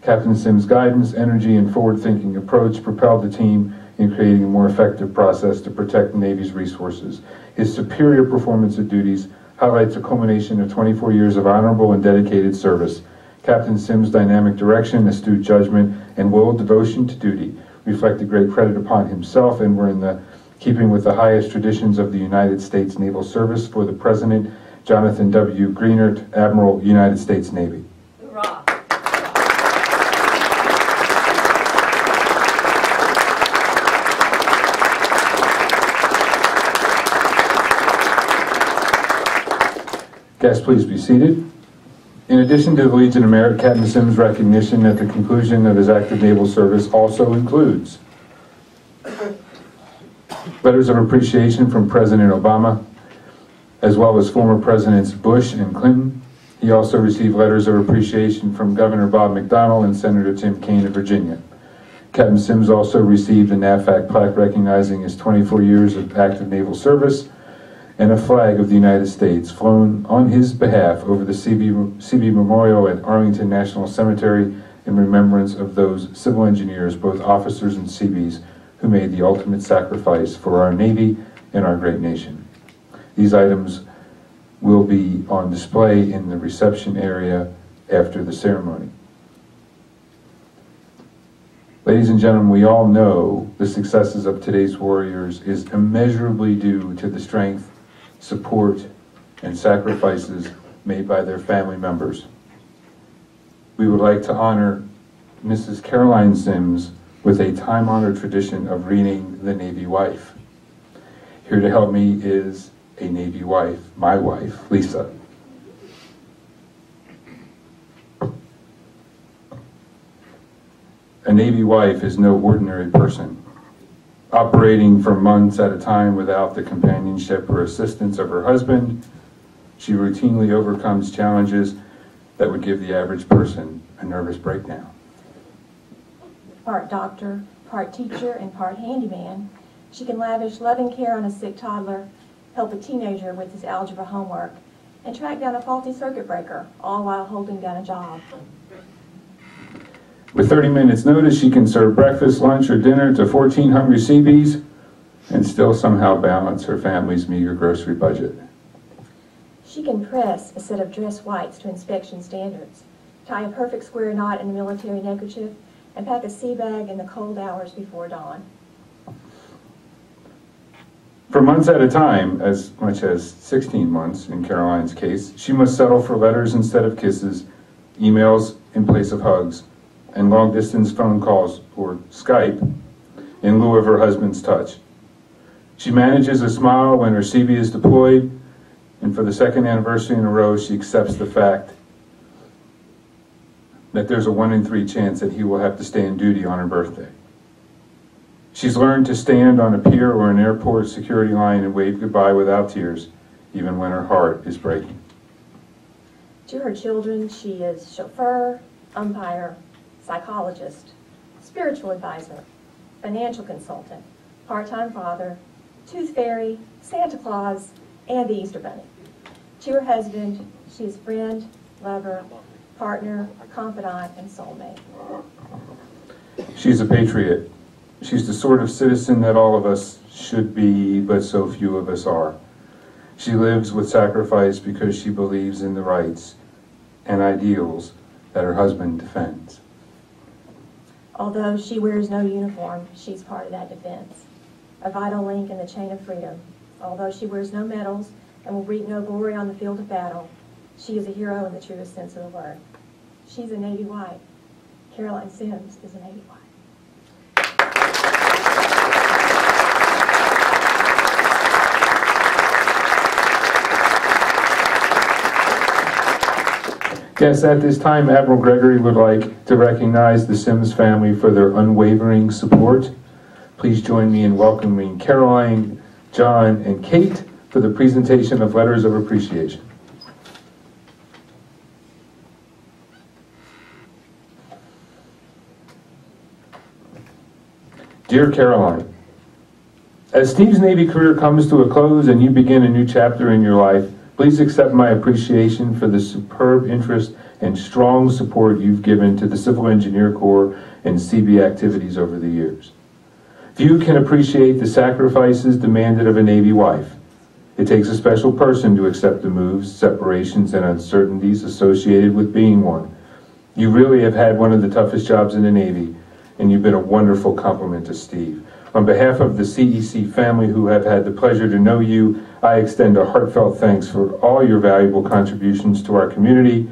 Captain Sims' guidance, energy, and forward-thinking approach propelled the team in creating a more effective process to protect the Navy's resources. His superior performance of duties highlights a culmination of 24 years of honorable and dedicated service. Captain Sims' dynamic direction, astute judgment, and loyal devotion to duty reflected great credit upon himself and were in the keeping with the highest traditions of the United States Naval Service. For the President, Jonathan W. Greenert, Admiral, United States Navy. Hoorah. Guests, please be seated. In addition to the Legion of Merit, Captain Sims' recognition at the conclusion of his active naval service also includes letters of appreciation from President Obama, as well as former Presidents Bush and Clinton. He also received letters of appreciation from Governor Bob McDonnell and Senator Tim Kaine of Virginia. Captain Sims also received a NAVFAC plaque recognizing his 24 years of active naval service and a flag of the United States flown on his behalf over the CB Memorial at Arlington National Cemetery in remembrance of those civil engineers, both officers and Seabees, who made the ultimate sacrifice for our Navy and our great nation. These items will be on display in the reception area after the ceremony. Ladies and gentlemen, we all know the successes of today's warriors is immeasurably due to the strength, support, and sacrifices made by their family members. We would like to honor Mrs. Caroline Sims with a time-honored tradition of reading the Navy wife. Here to help me is a Navy wife, my wife, Lisa. A Navy wife is no ordinary person. Operating for months at a time without the companionship or assistance of her husband, She routinely overcomes challenges that would give the average person a nervous breakdown. Part doctor, part teacher, and part handyman, she can lavish loving care on a sick toddler, help a teenager with his algebra homework, and track down a faulty circuit breaker, all while holding down a job. With 30 minutes notice, she can serve breakfast, lunch, or dinner to 14 hungry CBs and still somehow balance her family's meager grocery budget. She can press a set of dress whites to inspection standards, tie a perfect square knot in a military neckerchief, and pack a sea bag in the cold hours before dawn. For months at a time, as much as 16 months in Caroline's case, she must settle for letters instead of kisses, emails in place of hugs, and long-distance phone calls, or Skype, in lieu of her husband's touch. She manages a smile when her CB is deployed, and for the second anniversary in a row, she accepts the fact that there's a 1 in 3 chance that he will have to stay on duty on her birthday. She's learned to stand on a pier or an airport security line and wave goodbye without tears, even when her heart is breaking. To her children, she is chauffeur, umpire, psychologist, spiritual advisor, financial consultant, part-time father, tooth fairy, Santa Claus, and the Easter Bunny. To her husband, she is friend, lover, partner, confidant, and soulmate. She's a patriot. She's the sort of citizen that all of us should be, but so few of us are. She lives with sacrifice because she believes in the rights and ideals that her husband defends. Although she wears no uniform, she's part of that defense, a vital link in the chain of freedom. Although she wears no medals and will reap no glory on the field of battle, she is a hero in the truest sense of the word. She's a Navy wife. Caroline Sims is a Navy wife. Yes, at this time, Admiral Gregory would like to recognize the Sims family for their unwavering support. Please join me in welcoming Caroline, John, and Kate for the presentation of letters of appreciation. Dear Caroline, as Steve's Navy career comes to a close and you begin a new chapter in your life, please accept my appreciation for the superb interest and strong support you've given to the Civil Engineer Corps and CB activities over the years. Few can appreciate the sacrifices demanded of a Navy wife. It takes a special person to accept the moves, separations, and uncertainties associated with being one. You really have had one of the toughest jobs in the Navy, and you've been a wonderful compliment to Steve. On behalf of the CEC family who have had the pleasure to know you, I extend a heartfelt thanks for all your valuable contributions to our community.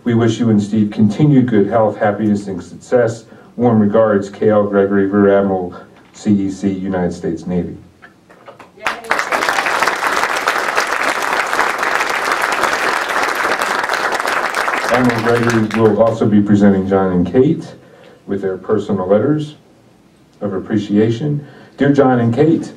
We wish you and Steve continued good health, happiness, and success. Warm regards, K.L. Gregory, Rear Admiral, CEC, United States Navy. Admiral Gregory will also be presenting John and Kate with their personal letters of appreciation. Dear John and Kate,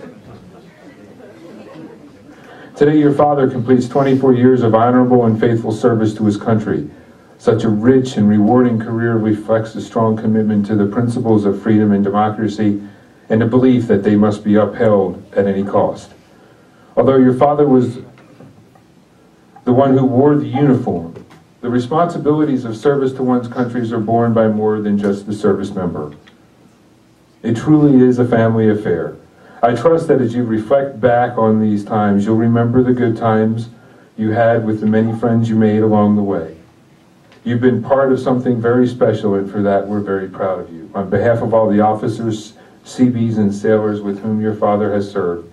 today your father completes 24 years of honorable and faithful service to his country. Such a rich and rewarding career reflects a strong commitment to the principles of freedom and democracy and a belief that they must be upheld at any cost. Although your father was the one who wore the uniform, the responsibilities of service to one's countries are borne by more than just the service member. It truly is a family affair. I trust that as you reflect back on these times, you'll remember the good times you had with the many friends you made along the way. You've been part of something very special, and for that we're very proud of you. On behalf of all the officers, CBs, and sailors with whom your father has served,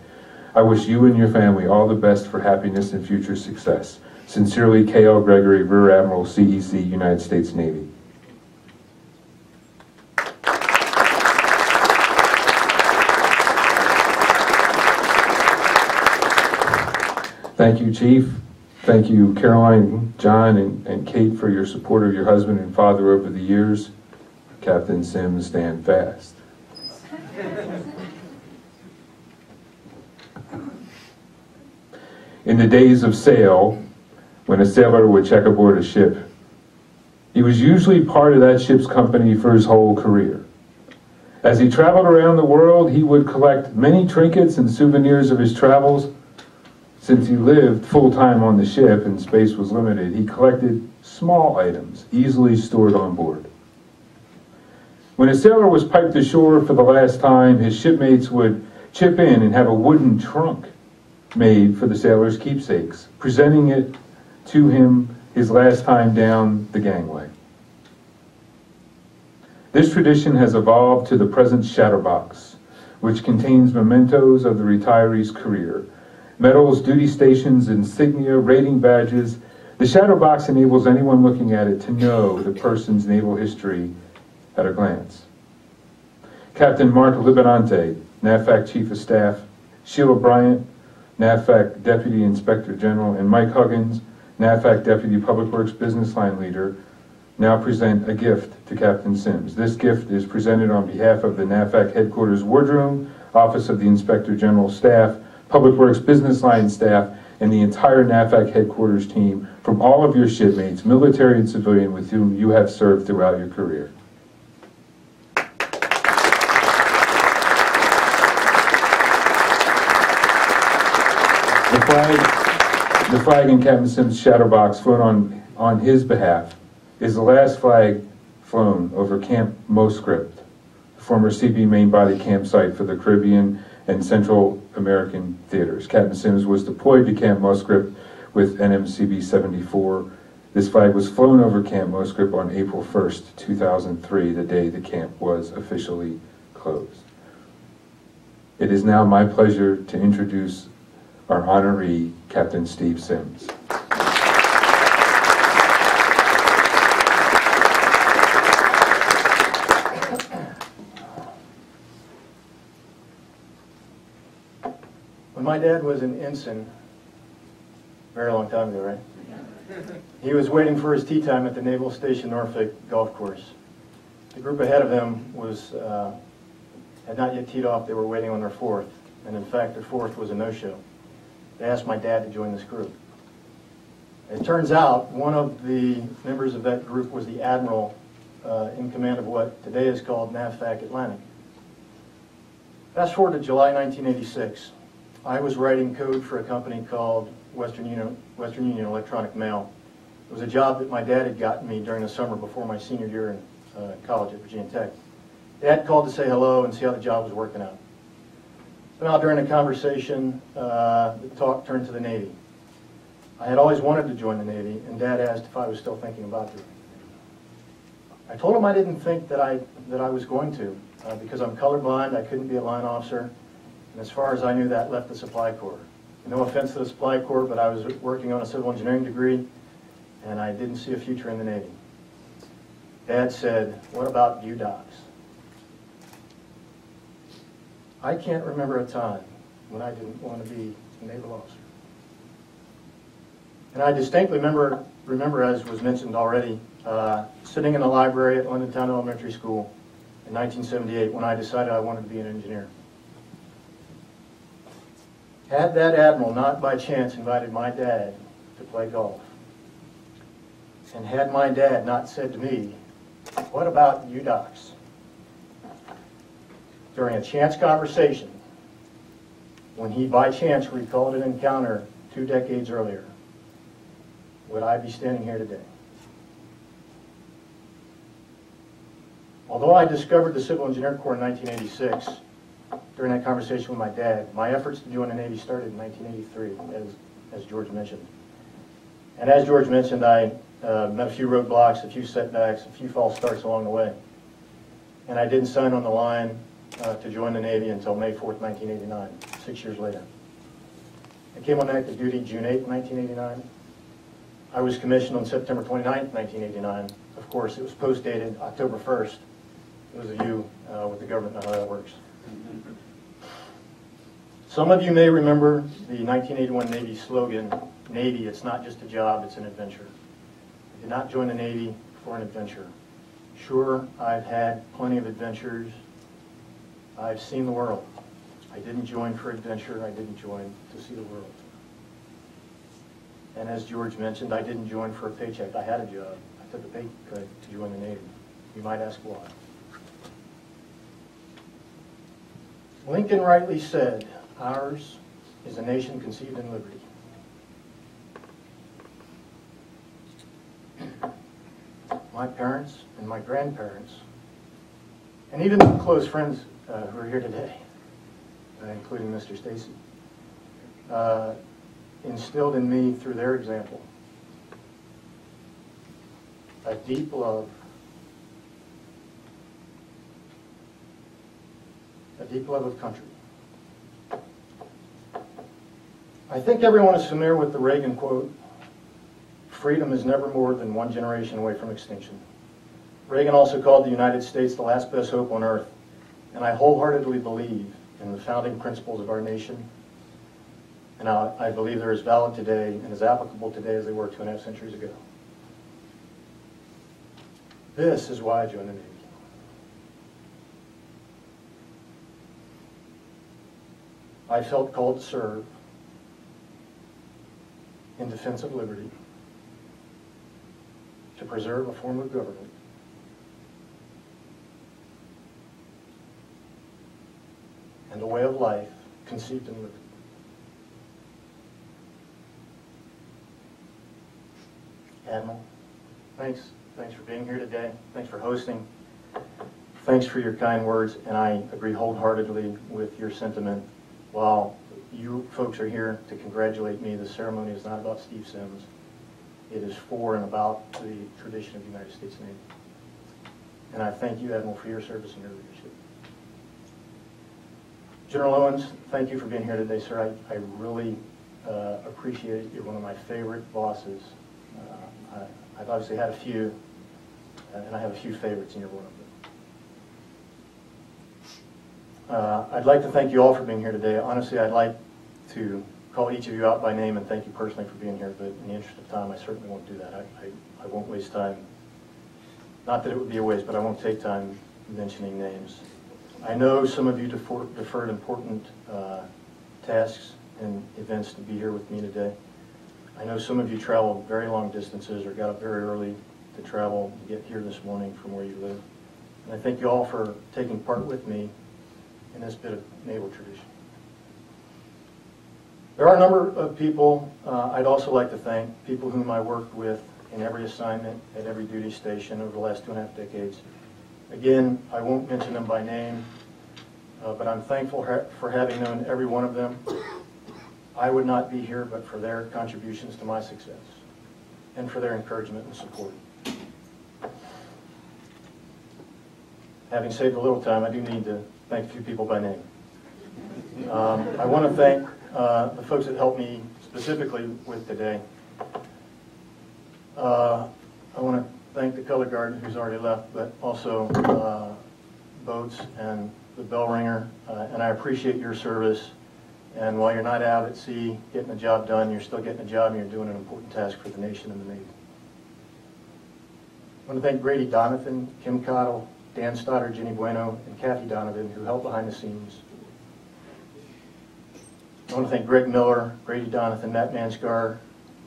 I wish you and your family all the best for happiness and future success. Sincerely, K.L. Gregory, Rear Admiral, CEC, United States Navy. Thank you, Chief. Thank you, Caroline, John, and Kate for your support of your husband and father over the years. Captain Sims, stand fast. In the days of sail, when a sailor would check aboard a ship. He was usually part of that ship's company for his whole career. As he traveled around the world, he would collect many trinkets and souvenirs of his travels. Since he lived full-time on the ship and space was limited, he collected small items easily stored on board. When a sailor was piped ashore for the last time, his shipmates would chip in and have a wooden trunk made for the sailor's keepsakes, presenting it to him his last time down the gangway. This tradition has evolved to the present shadow box, which contains mementos of the retiree's career, medals, duty stations, insignia, rating badges. The shadow box enables anyone looking at it to know the person's naval history at a glance. Captain Mark Libanante, NAVFAC Chief of Staff, Sheila Bryant, NAVFAC Deputy Inspector General, and Mike Huggins, NAVFAC Deputy Public Works Business Line Leader, now present a gift to Captain Sims. This gift is presented on behalf of the NAVFAC Headquarters Wardroom, Office of the Inspector General Staff, Public Works Business Line staff, and the entire NAVFAC Headquarters team from all of your shipmates, military and civilian, with whom you have served throughout your career. The flag in Captain Sims' shadow box flown on his behalf is the last flag flown over Camp Moscript, the former CB main body campsite for the Caribbean and Central American theaters. Captain Sims was deployed to Camp Moscript with NMCB 74. This flag was flown over Camp Moscript on April 1st, 2003, the day the camp was officially closed. It is now my pleasure to introduce our honoree, Captain Steve Sims. When my dad was an ensign, very long time ago, right? He was waiting for his tea time at the Naval Station Norfolk golf course. The group ahead of him had not yet teed off. They were waiting on their fourth, and in fact, their fourth was a no-show. They asked my dad to join this group. It turns out one of the members of that group was the admiral in command of what today is called NAVFAC Atlantic. Fast forward to July 1986. I was writing code for a company called Western Union Electronic Mail. It was a job that my dad had gotten me during the summer before my senior year in college at Virginia Tech. Dad called to say hello and see how the job was working out. So now during the conversation, the talk turned to the Navy. I had always wanted to join the Navy, and Dad asked if I was still thinking about it. I told him I didn't think that I was going to, because I'm colorblind, I couldn't be a line officer, and as far as I knew, that left the Supply Corps. No offense to the Supply Corps, but I was working on a civil engineering degree, and I didn't see a future in the Navy. Dad said, "What about UDOCs?" I can't remember a time when I didn't want to be a naval officer. And I distinctly remember, as was mentioned already, sitting in the library at London Town Elementary School in 1978 when I decided I wanted to be an engineer. Had that admiral not by chance invited my dad to play golf, and had my dad not said to me, "What about UDOCs?" during a chance conversation, when he by chance recalled an encounter 2 decades earlier, would I be standing here today? Although I discovered the Civil Engineer Corps in 1986, during that conversation with my dad, my efforts to join the Navy started in 1983, as George mentioned. And as George mentioned, I met a few roadblocks, a few setbacks, a few false starts along the way. And I didn't sign on the line to join the Navy until May 4th, 1989, 6 years later. I came on active duty June 8th, 1989. I was commissioned on September 29th, 1989. Of course, it was post-dated October 1st. Those of you with the government know how that works. Some of you may remember the 1981 Navy slogan, "Navy, it's not just a job, it's an adventure." I did not join the Navy for an adventure. Sure, I've had plenty of adventures. I've seen the world. I didn't join for adventure. I didn't join to see the world. And as George mentioned, I didn't join for a paycheck. I had a job. I took a pay cut to join the Navy. You might ask why. Lincoln rightly said, ours is a nation conceived in liberty. My parents and my grandparents, and even the close friends who are here today, including Mr. Stacy, instilled in me through their example a deep love of country. I think everyone is familiar with the Reagan quote, "Freedom is never more than one generation away from extinction." Reagan also called the United States the last best hope on earth, and I wholeheartedly believe in the founding principles of our nation, and I believe they're as valid today and as applicable today as they were 2.5 centuries ago. This is why I joined the Navy. I felt called to serve in defense of liberty, to preserve a form of government and a way of life conceived in liberty. Admiral, thanks for being here today. Thanks for hosting. Thanks for your kind words, and I agree wholeheartedly with your sentiment. While you folks are here to congratulate me, the ceremony is not about Steve Sims. It is for and about the tradition of the United States Navy. And I thank you, Admiral, for your service and your leadership. General Owens, thank you for being here today, sir. I really appreciate it. You're one of my favorite bosses. I've obviously had a few, and I have a few favorites, and you're one of them. I'd like to thank you all for being here today. Honestly, I'd like to call each of you out by name and thank you personally for being here, but in the interest of time, I certainly won't do that. I won't waste time. Not that it would be a waste, but I won't take time mentioning names. I know some of you deferred important tasks and events to be here with me today. I know some of you traveled very long distances or got up very early to travel to get here this morning from where you live. And I thank you all for taking part with me in this bit of naval tradition. There are a number of people I'd also like to thank, people whom I worked with in every assignment at every duty station over the last 2.5 decades. Again, I won't mention them by name, but I'm thankful for having known every one of them. I would not be here but for their contributions to my success and for their encouragement and support. Having saved a little time, I do need to thank a few people by name. I want to thank the folks that helped me specifically with today. I want to thank the color guard who's already left, but also Boats and the bell ringer, and I appreciate your service. And while you're not out at sea getting the job done, you're still getting a job and you're doing an important task for the nation and the Navy. I want to thank Grady Donovan, Kim Cottle, Dan Stoddard, Jenny Bueno, and Kathy Donovan, who helped behind the scenes. I want to thank Greg Miller, Grady Donovan, Matt Manskar,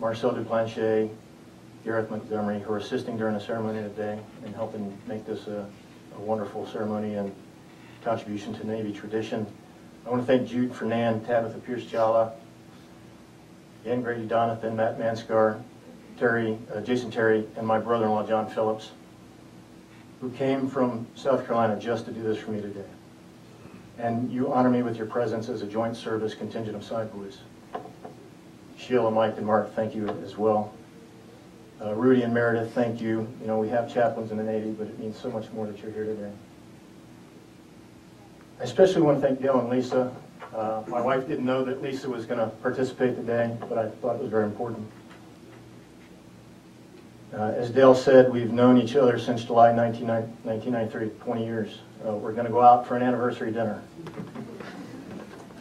Marcel Duplanche, Gareth Montgomery, who are assisting during the ceremony today and helping make this a wonderful ceremony and contribution to Navy tradition. I want to thank Jude Fernan, Tabitha Pierce-Jala, again Grady Donovan, Matt Manskar, Jason Terry, and my brother-in-law John Phillips, who came from South Carolina just to do this for me today. And you honor me with your presence as a joint service contingent of side boys. Sheila, Mike, and Mark, thank you as well. Rudy and Meredith, thank you. You know, we have chaplains in the Navy, but it means so much more that you're here today. I especially want to thank Dale and Lisa. My wife didn't know that Lisa was going to participate today, but I thought it was very important. As Dale said, we've known each other since July 1993, 20 years. We're going to go out for an anniversary dinner.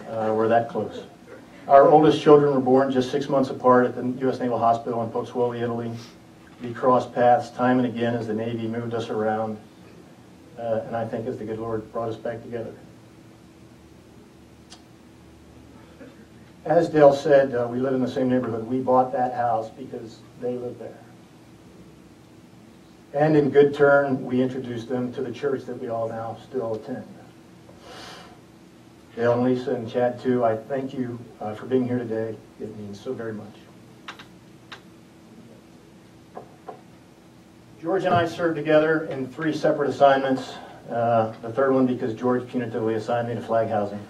We're that close. Our oldest children were born just 6 months apart at the U.S. Naval Hospital in Pozzuoli, Italy. We crossed paths time and again as the Navy moved us around, and I think as the good Lord brought us back together. As Dale said, we live in the same neighborhood. We bought that house because they live there. And in good turn, we introduced them to the church that we all now still attend. Dale and Lisa and Chad too, I thank you for being here today. It means so very much. George and I served together in 3 separate assignments. The third one because George punitively assigned me to flag housing.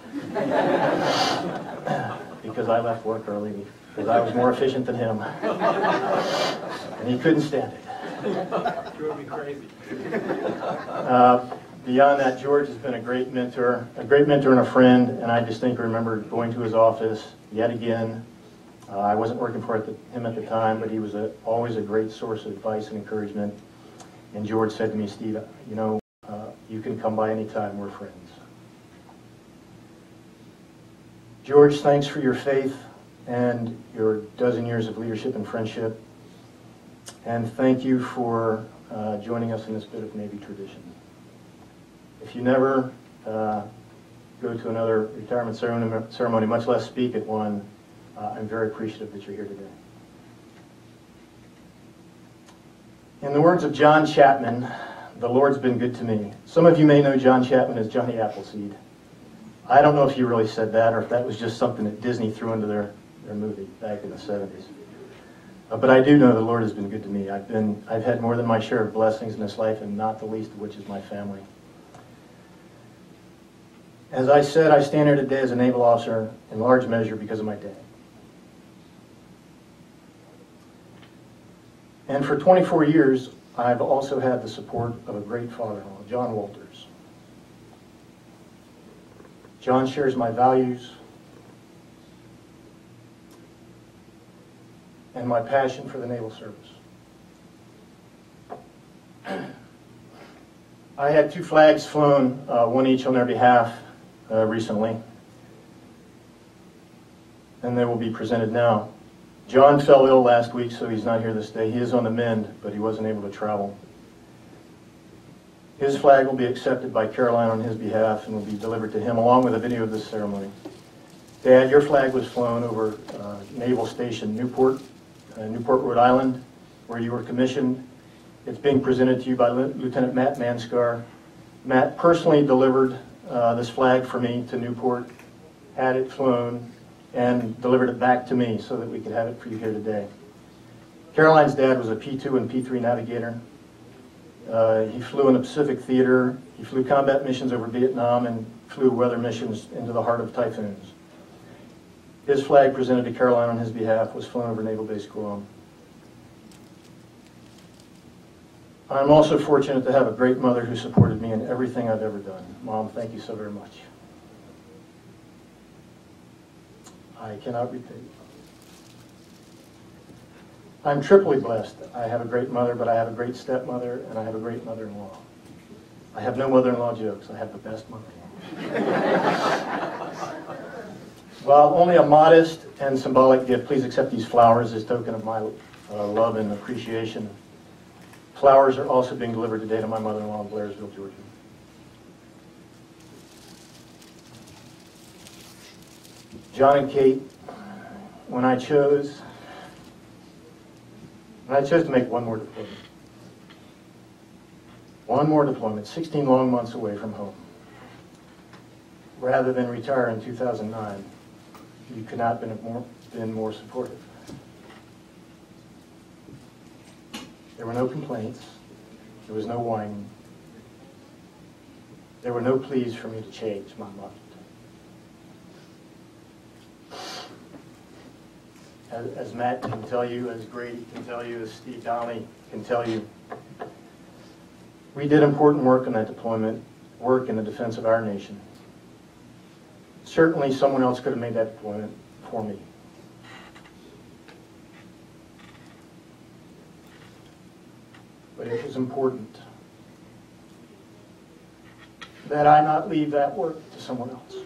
Because I left work early, because I was more efficient than him. And he couldn't stand it. Drove me crazy. Beyond that, George has been a great mentor and a friend, and I distinctly remember going to his office yet again. I wasn't working for him at the time, but he was always a great source of advice and encouragement. And George said to me, Steve, you know, you can come by anytime, we're friends. George, thanks for your faith and your dozen years of leadership and friendship. And thank you for joining us in this bit of Navy tradition. If you never go to another retirement ceremony, much less speak at one, I'm very appreciative that you're here today. In the words of John Chapman, the Lord's been good to me. Some of you may know John Chapman as Johnny Appleseed. I don't know if he really said that or if that was just something that Disney threw into their movie back in the 70s. But I do know the Lord has been good to me. I've had more than my share of blessings in this life, and not the least of which is my family. As I said, I stand here today as a naval officer in large measure because of my dad. And for 24 years, I've also had the support of a great father-in-law, John Walters. John shares my values and my passion for the naval service. I had 2 flags flown, one each on their behalf, recently, and they will be presented now. John fell ill last week, so he's not here this day. He is on the mend, but he wasn't able to travel. His flag will be accepted by Caroline on his behalf and will be delivered to him along with a video of this ceremony. Dad, your flag was flown over Naval Station Newport, Rhode Island, where you were commissioned. It's being presented to you by Lieutenant Matt Manskar. Matt personally delivered this flag for me to Newport, had it flown, and delivered it back to me so that we could have it for you here today. Caroline's dad was a P2 and P3 navigator. He flew in the Pacific Theater, he flew combat missions over Vietnam, and flew weather missions into the heart of typhoons. His flag, presented to Caroline on his behalf, was flown over Naval Base Guam. I'm also fortunate to have a great mother who supported me in everything I've ever done. Mom, thank you so very much. I cannot repay you. I'm triply blessed. I have a great mother, but I have a great stepmother, and I have a great mother-in-law. I have no mother-in-law jokes. I have the best mother-in-law. While only a modest and symbolic gift, please accept these flowers as token of my love and appreciation. Flowers are also being delivered today to my mother-in-law in Blairsville, Georgia. John and Kate, when I chose to make one more deployment, 16 long months away from home, rather than retire in 2009, you could not have been more supportive. There were no complaints. There was no whining. There were no pleas for me to change my mind. As Matt can tell you, as Grady can tell you, as Steve Donnelly can tell you, we did important work on that deployment, work in the defense of our nation. Certainly someone else could have made that deployment for me. But it was important that I not leave that work to someone else.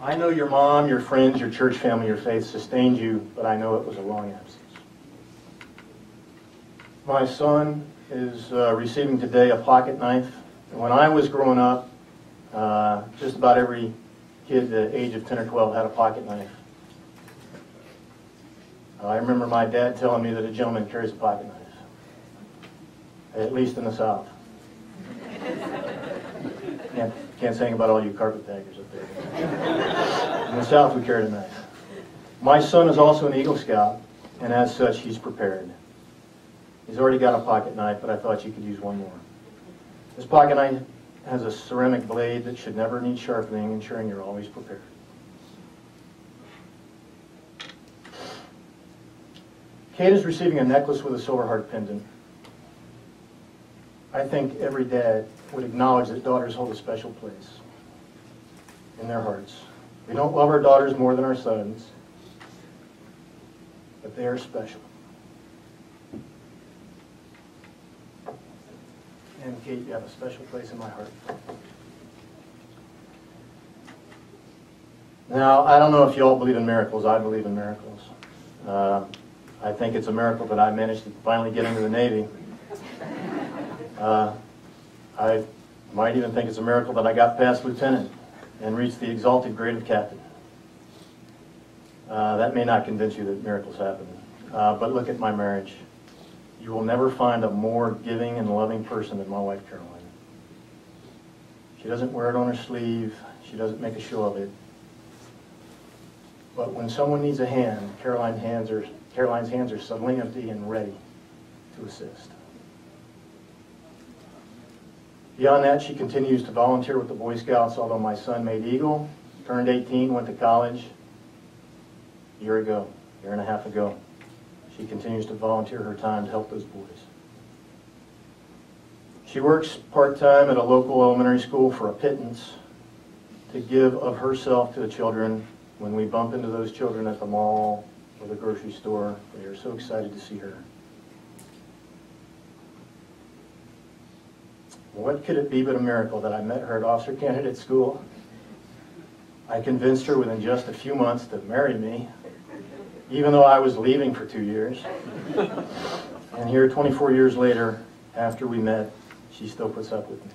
I know your mom, your friends, your church family, your faith sustained you, but I know it was a long absence. My son is receiving today a pocket knife When I was growing up, just about every kid at the age of 10 or 12 had a pocket knife. I remember my dad telling me that a gentleman carries a pocket knife, at least in the South. Can't say anything about all you carpetbaggers up there. In the South, we carried a knife. My son is also an Eagle Scout, and as such, he's prepared. He's already got a pocket knife, but I thought you could use one more. This pocket knife has a ceramic blade that should never need sharpening, ensuring you're always prepared. Kate is receiving a necklace with a silver heart pendant. I think every dad would acknowledge that daughters hold a special place in their hearts. We don't love our daughters more than our sons, but they are special. And Kate, you have a special place in my heart. Now, I don't know if you all believe in miracles. I believe in miracles. I think it's a miracle that I managed to finally get into the Navy. I might even think it's a miracle that I got past lieutenant and reached the exalted grade of captain. That may not convince you that miracles happen, but look at my marriage. You will never find a more giving and loving person than my wife, Caroline. She doesn't wear it on her sleeve. She doesn't make a show of it. But when someone needs a hand, Caroline's hands are suddenly empty and ready to assist. Beyond that, she continues to volunteer with the Boy Scouts, although my son made Eagle, turned 18, went to college a year and a half ago. She continues to volunteer her time to help those boys. She works part-time at a local elementary school for a pittance to give of herself to the children. When we bump into those children at the mall or the grocery store, they are so excited to see her. What could it be but a miracle that I met her at officer candidate school? I convinced her within just a few months to marry me, even though I was leaving for 2 years. And here, 24 years later, after we met, she still puts up with me.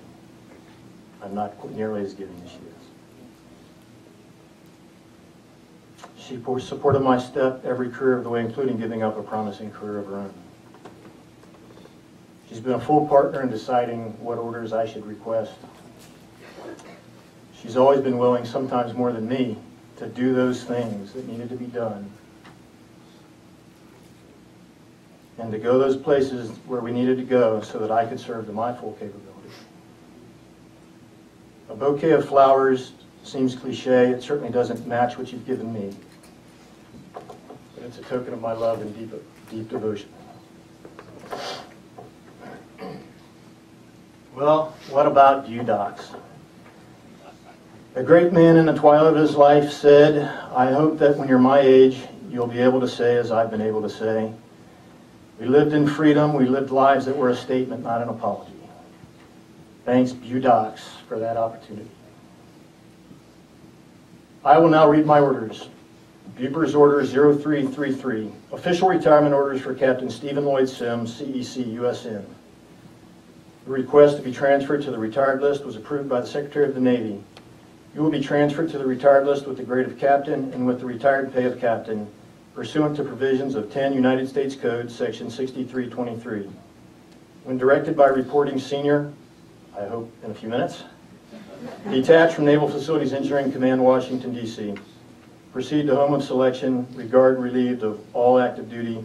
I'm not nearly as giving as she is. She supported my step every career of the way, including giving up a promising career of her own. She's been a full partner in deciding what orders I should request. She's always been willing, sometimes more than me, to do those things that needed to be done and to go those places where we needed to go so that I could serve to my full capability. A bouquet of flowers seems cliche. It certainly doesn't match what you've given me. But it's a token of my love and deep devotion. Well, what about you, docs? A great man in the twilight of his life said, I hope that when you're my age, you'll be able to say, as I've been able to say, we lived in freedom, we lived lives that were a statement, not an apology. Thanks, you docs, for that opportunity. I will now read my orders. Buber's Order 0333, official retirement orders for Captain Stephen Lloyd Sims, CEC, USN. The request to be transferred to the retired list was approved by the Secretary of the Navy. You will be transferred to the retired list with the grade of captain and with the retired pay of captain, pursuant to provisions of 10 United States Code, section 6323. When directed by reporting senior, I hope in a few minutes, detached from Naval Facilities Engineering Command, Washington, D.C. Proceed to home of selection, regard relieved of all active duty,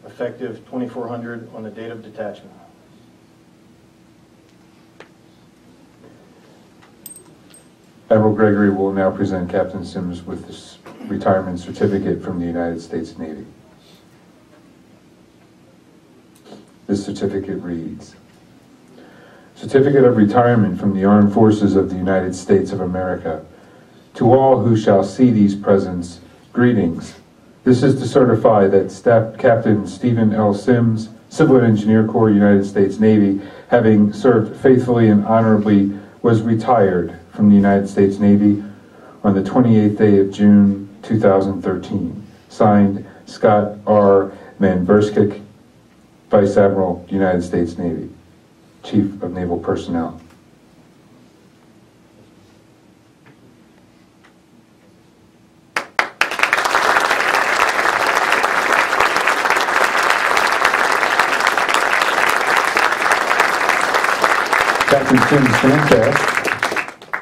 effective 2400 on the date of detachment. Admiral Gregory will now present Captain Sims with this retirement certificate from the United States Navy. This certificate reads, Certificate of Retirement from the Armed Forces of the United States of America. To all who shall see these presents, greetings. This is to certify that Staff Captain Stephen L. Sims, Civil Engineer Corps, United States Navy, having served faithfully and honorably, was retired from the United States Navy on the 28th day of June, 2013. Signed, Scott R. Manberskik, Vice Admiral, United States Navy, Chief of Naval Personnel. Captain Sims, stand fast.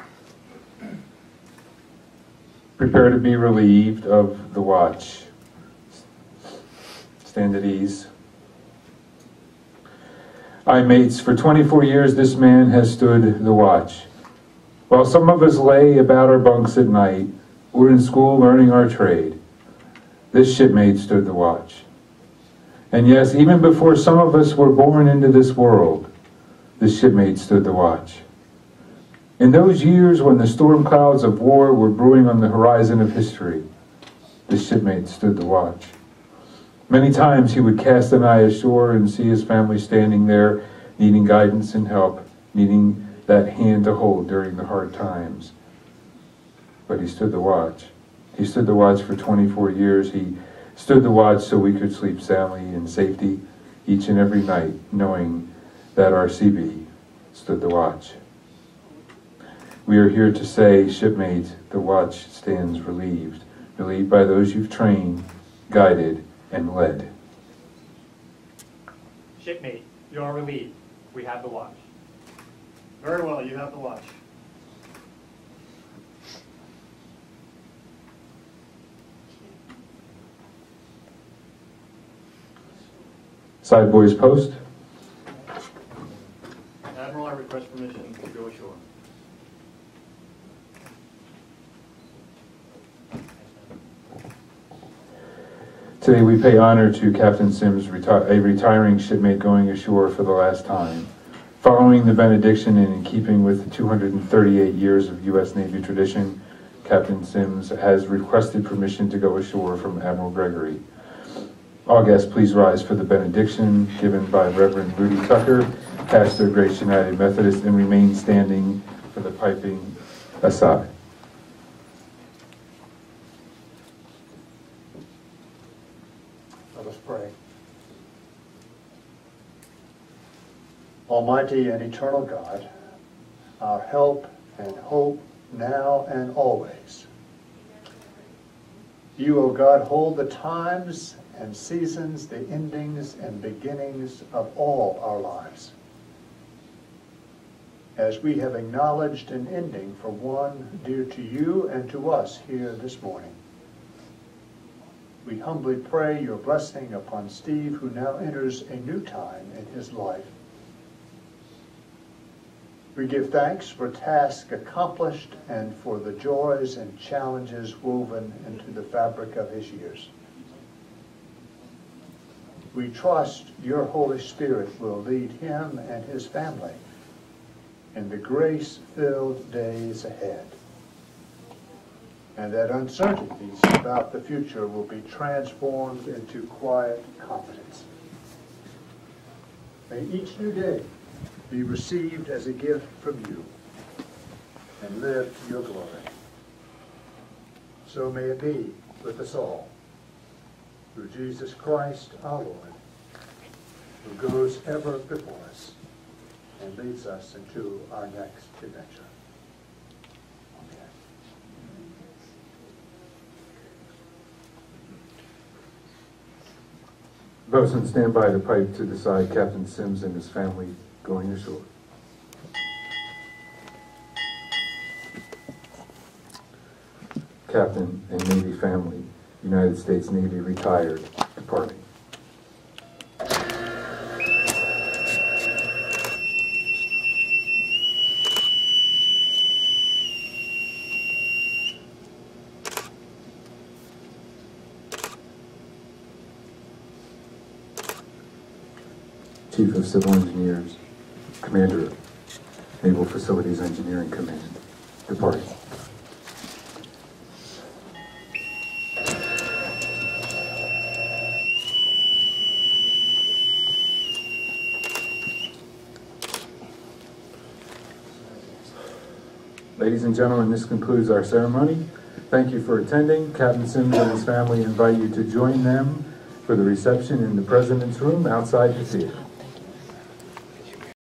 Prepare to be relieved of the watch. Stand at ease. Aye, mates, for 24 years this man has stood the watch. While some of us lay about our bunks at night, or in school learning our trade, this shipmate stood the watch. And yes, even before some of us were born into this world, this shipmate stood the watch. In those years when the storm clouds of war were brewing on the horizon of history, this shipmate stood the watch. Many times he would cast an eye ashore and see his family standing there, needing guidance and help, needing that hand to hold during the hard times. But he stood the watch. He stood the watch for 24 years. He stood the watch so we could sleep soundly in safety each and every night, knowing that our CB stood the watch. We are here to say, shipmate, the watch stands relieved by those you've trained, guided, and led. Shipmate, you are relieved. We have the watch. Very well, you have the watch. Side boys post. Admiral, I request permission to go ashore. Today we pay honor to Captain Sims, a retiring shipmate going ashore for the last time. Following the benediction and in keeping with the 238 years of U.S. Navy tradition, Captain Sims has requested permission to go ashore from Admiral Gregory. All guests, please rise for the benediction given by Reverend Rudy Tucker, pastor, Grace United Methodist, and remain standing for the piping aside. Let us pray. Almighty and eternal God, our help and hope now and always. You, O God, hold the times and seasons, the endings and beginnings of all our lives. As we have acknowledged an ending for one dear to you and to us here this morning, we humbly pray your blessing upon Steve, who now enters a new time in his life. We give thanks for tasks accomplished and for the joys and challenges woven into the fabric of his years. We trust your Holy Spirit will lead him and his family in the grace-filled days ahead, and that uncertainties about the future will be transformed into quiet confidence. May each new day be received as a gift from you and live to your glory. So may it be with us all, through Jesus Christ our Lord, who goes ever before us and leads us into our next adventure. Amen. Bosun, stand by to pipe to decide Captain Sims and his family going ashore. Captain and Navy family, United States Navy retired, departing. Chief of Civil Engineers, Commander, Naval Facilities Engineering Command, departing. Ladies and gentlemen, this concludes our ceremony. Thank you for attending. Captain Sims and his family invite you to join them for the reception in the President's Room outside the theater.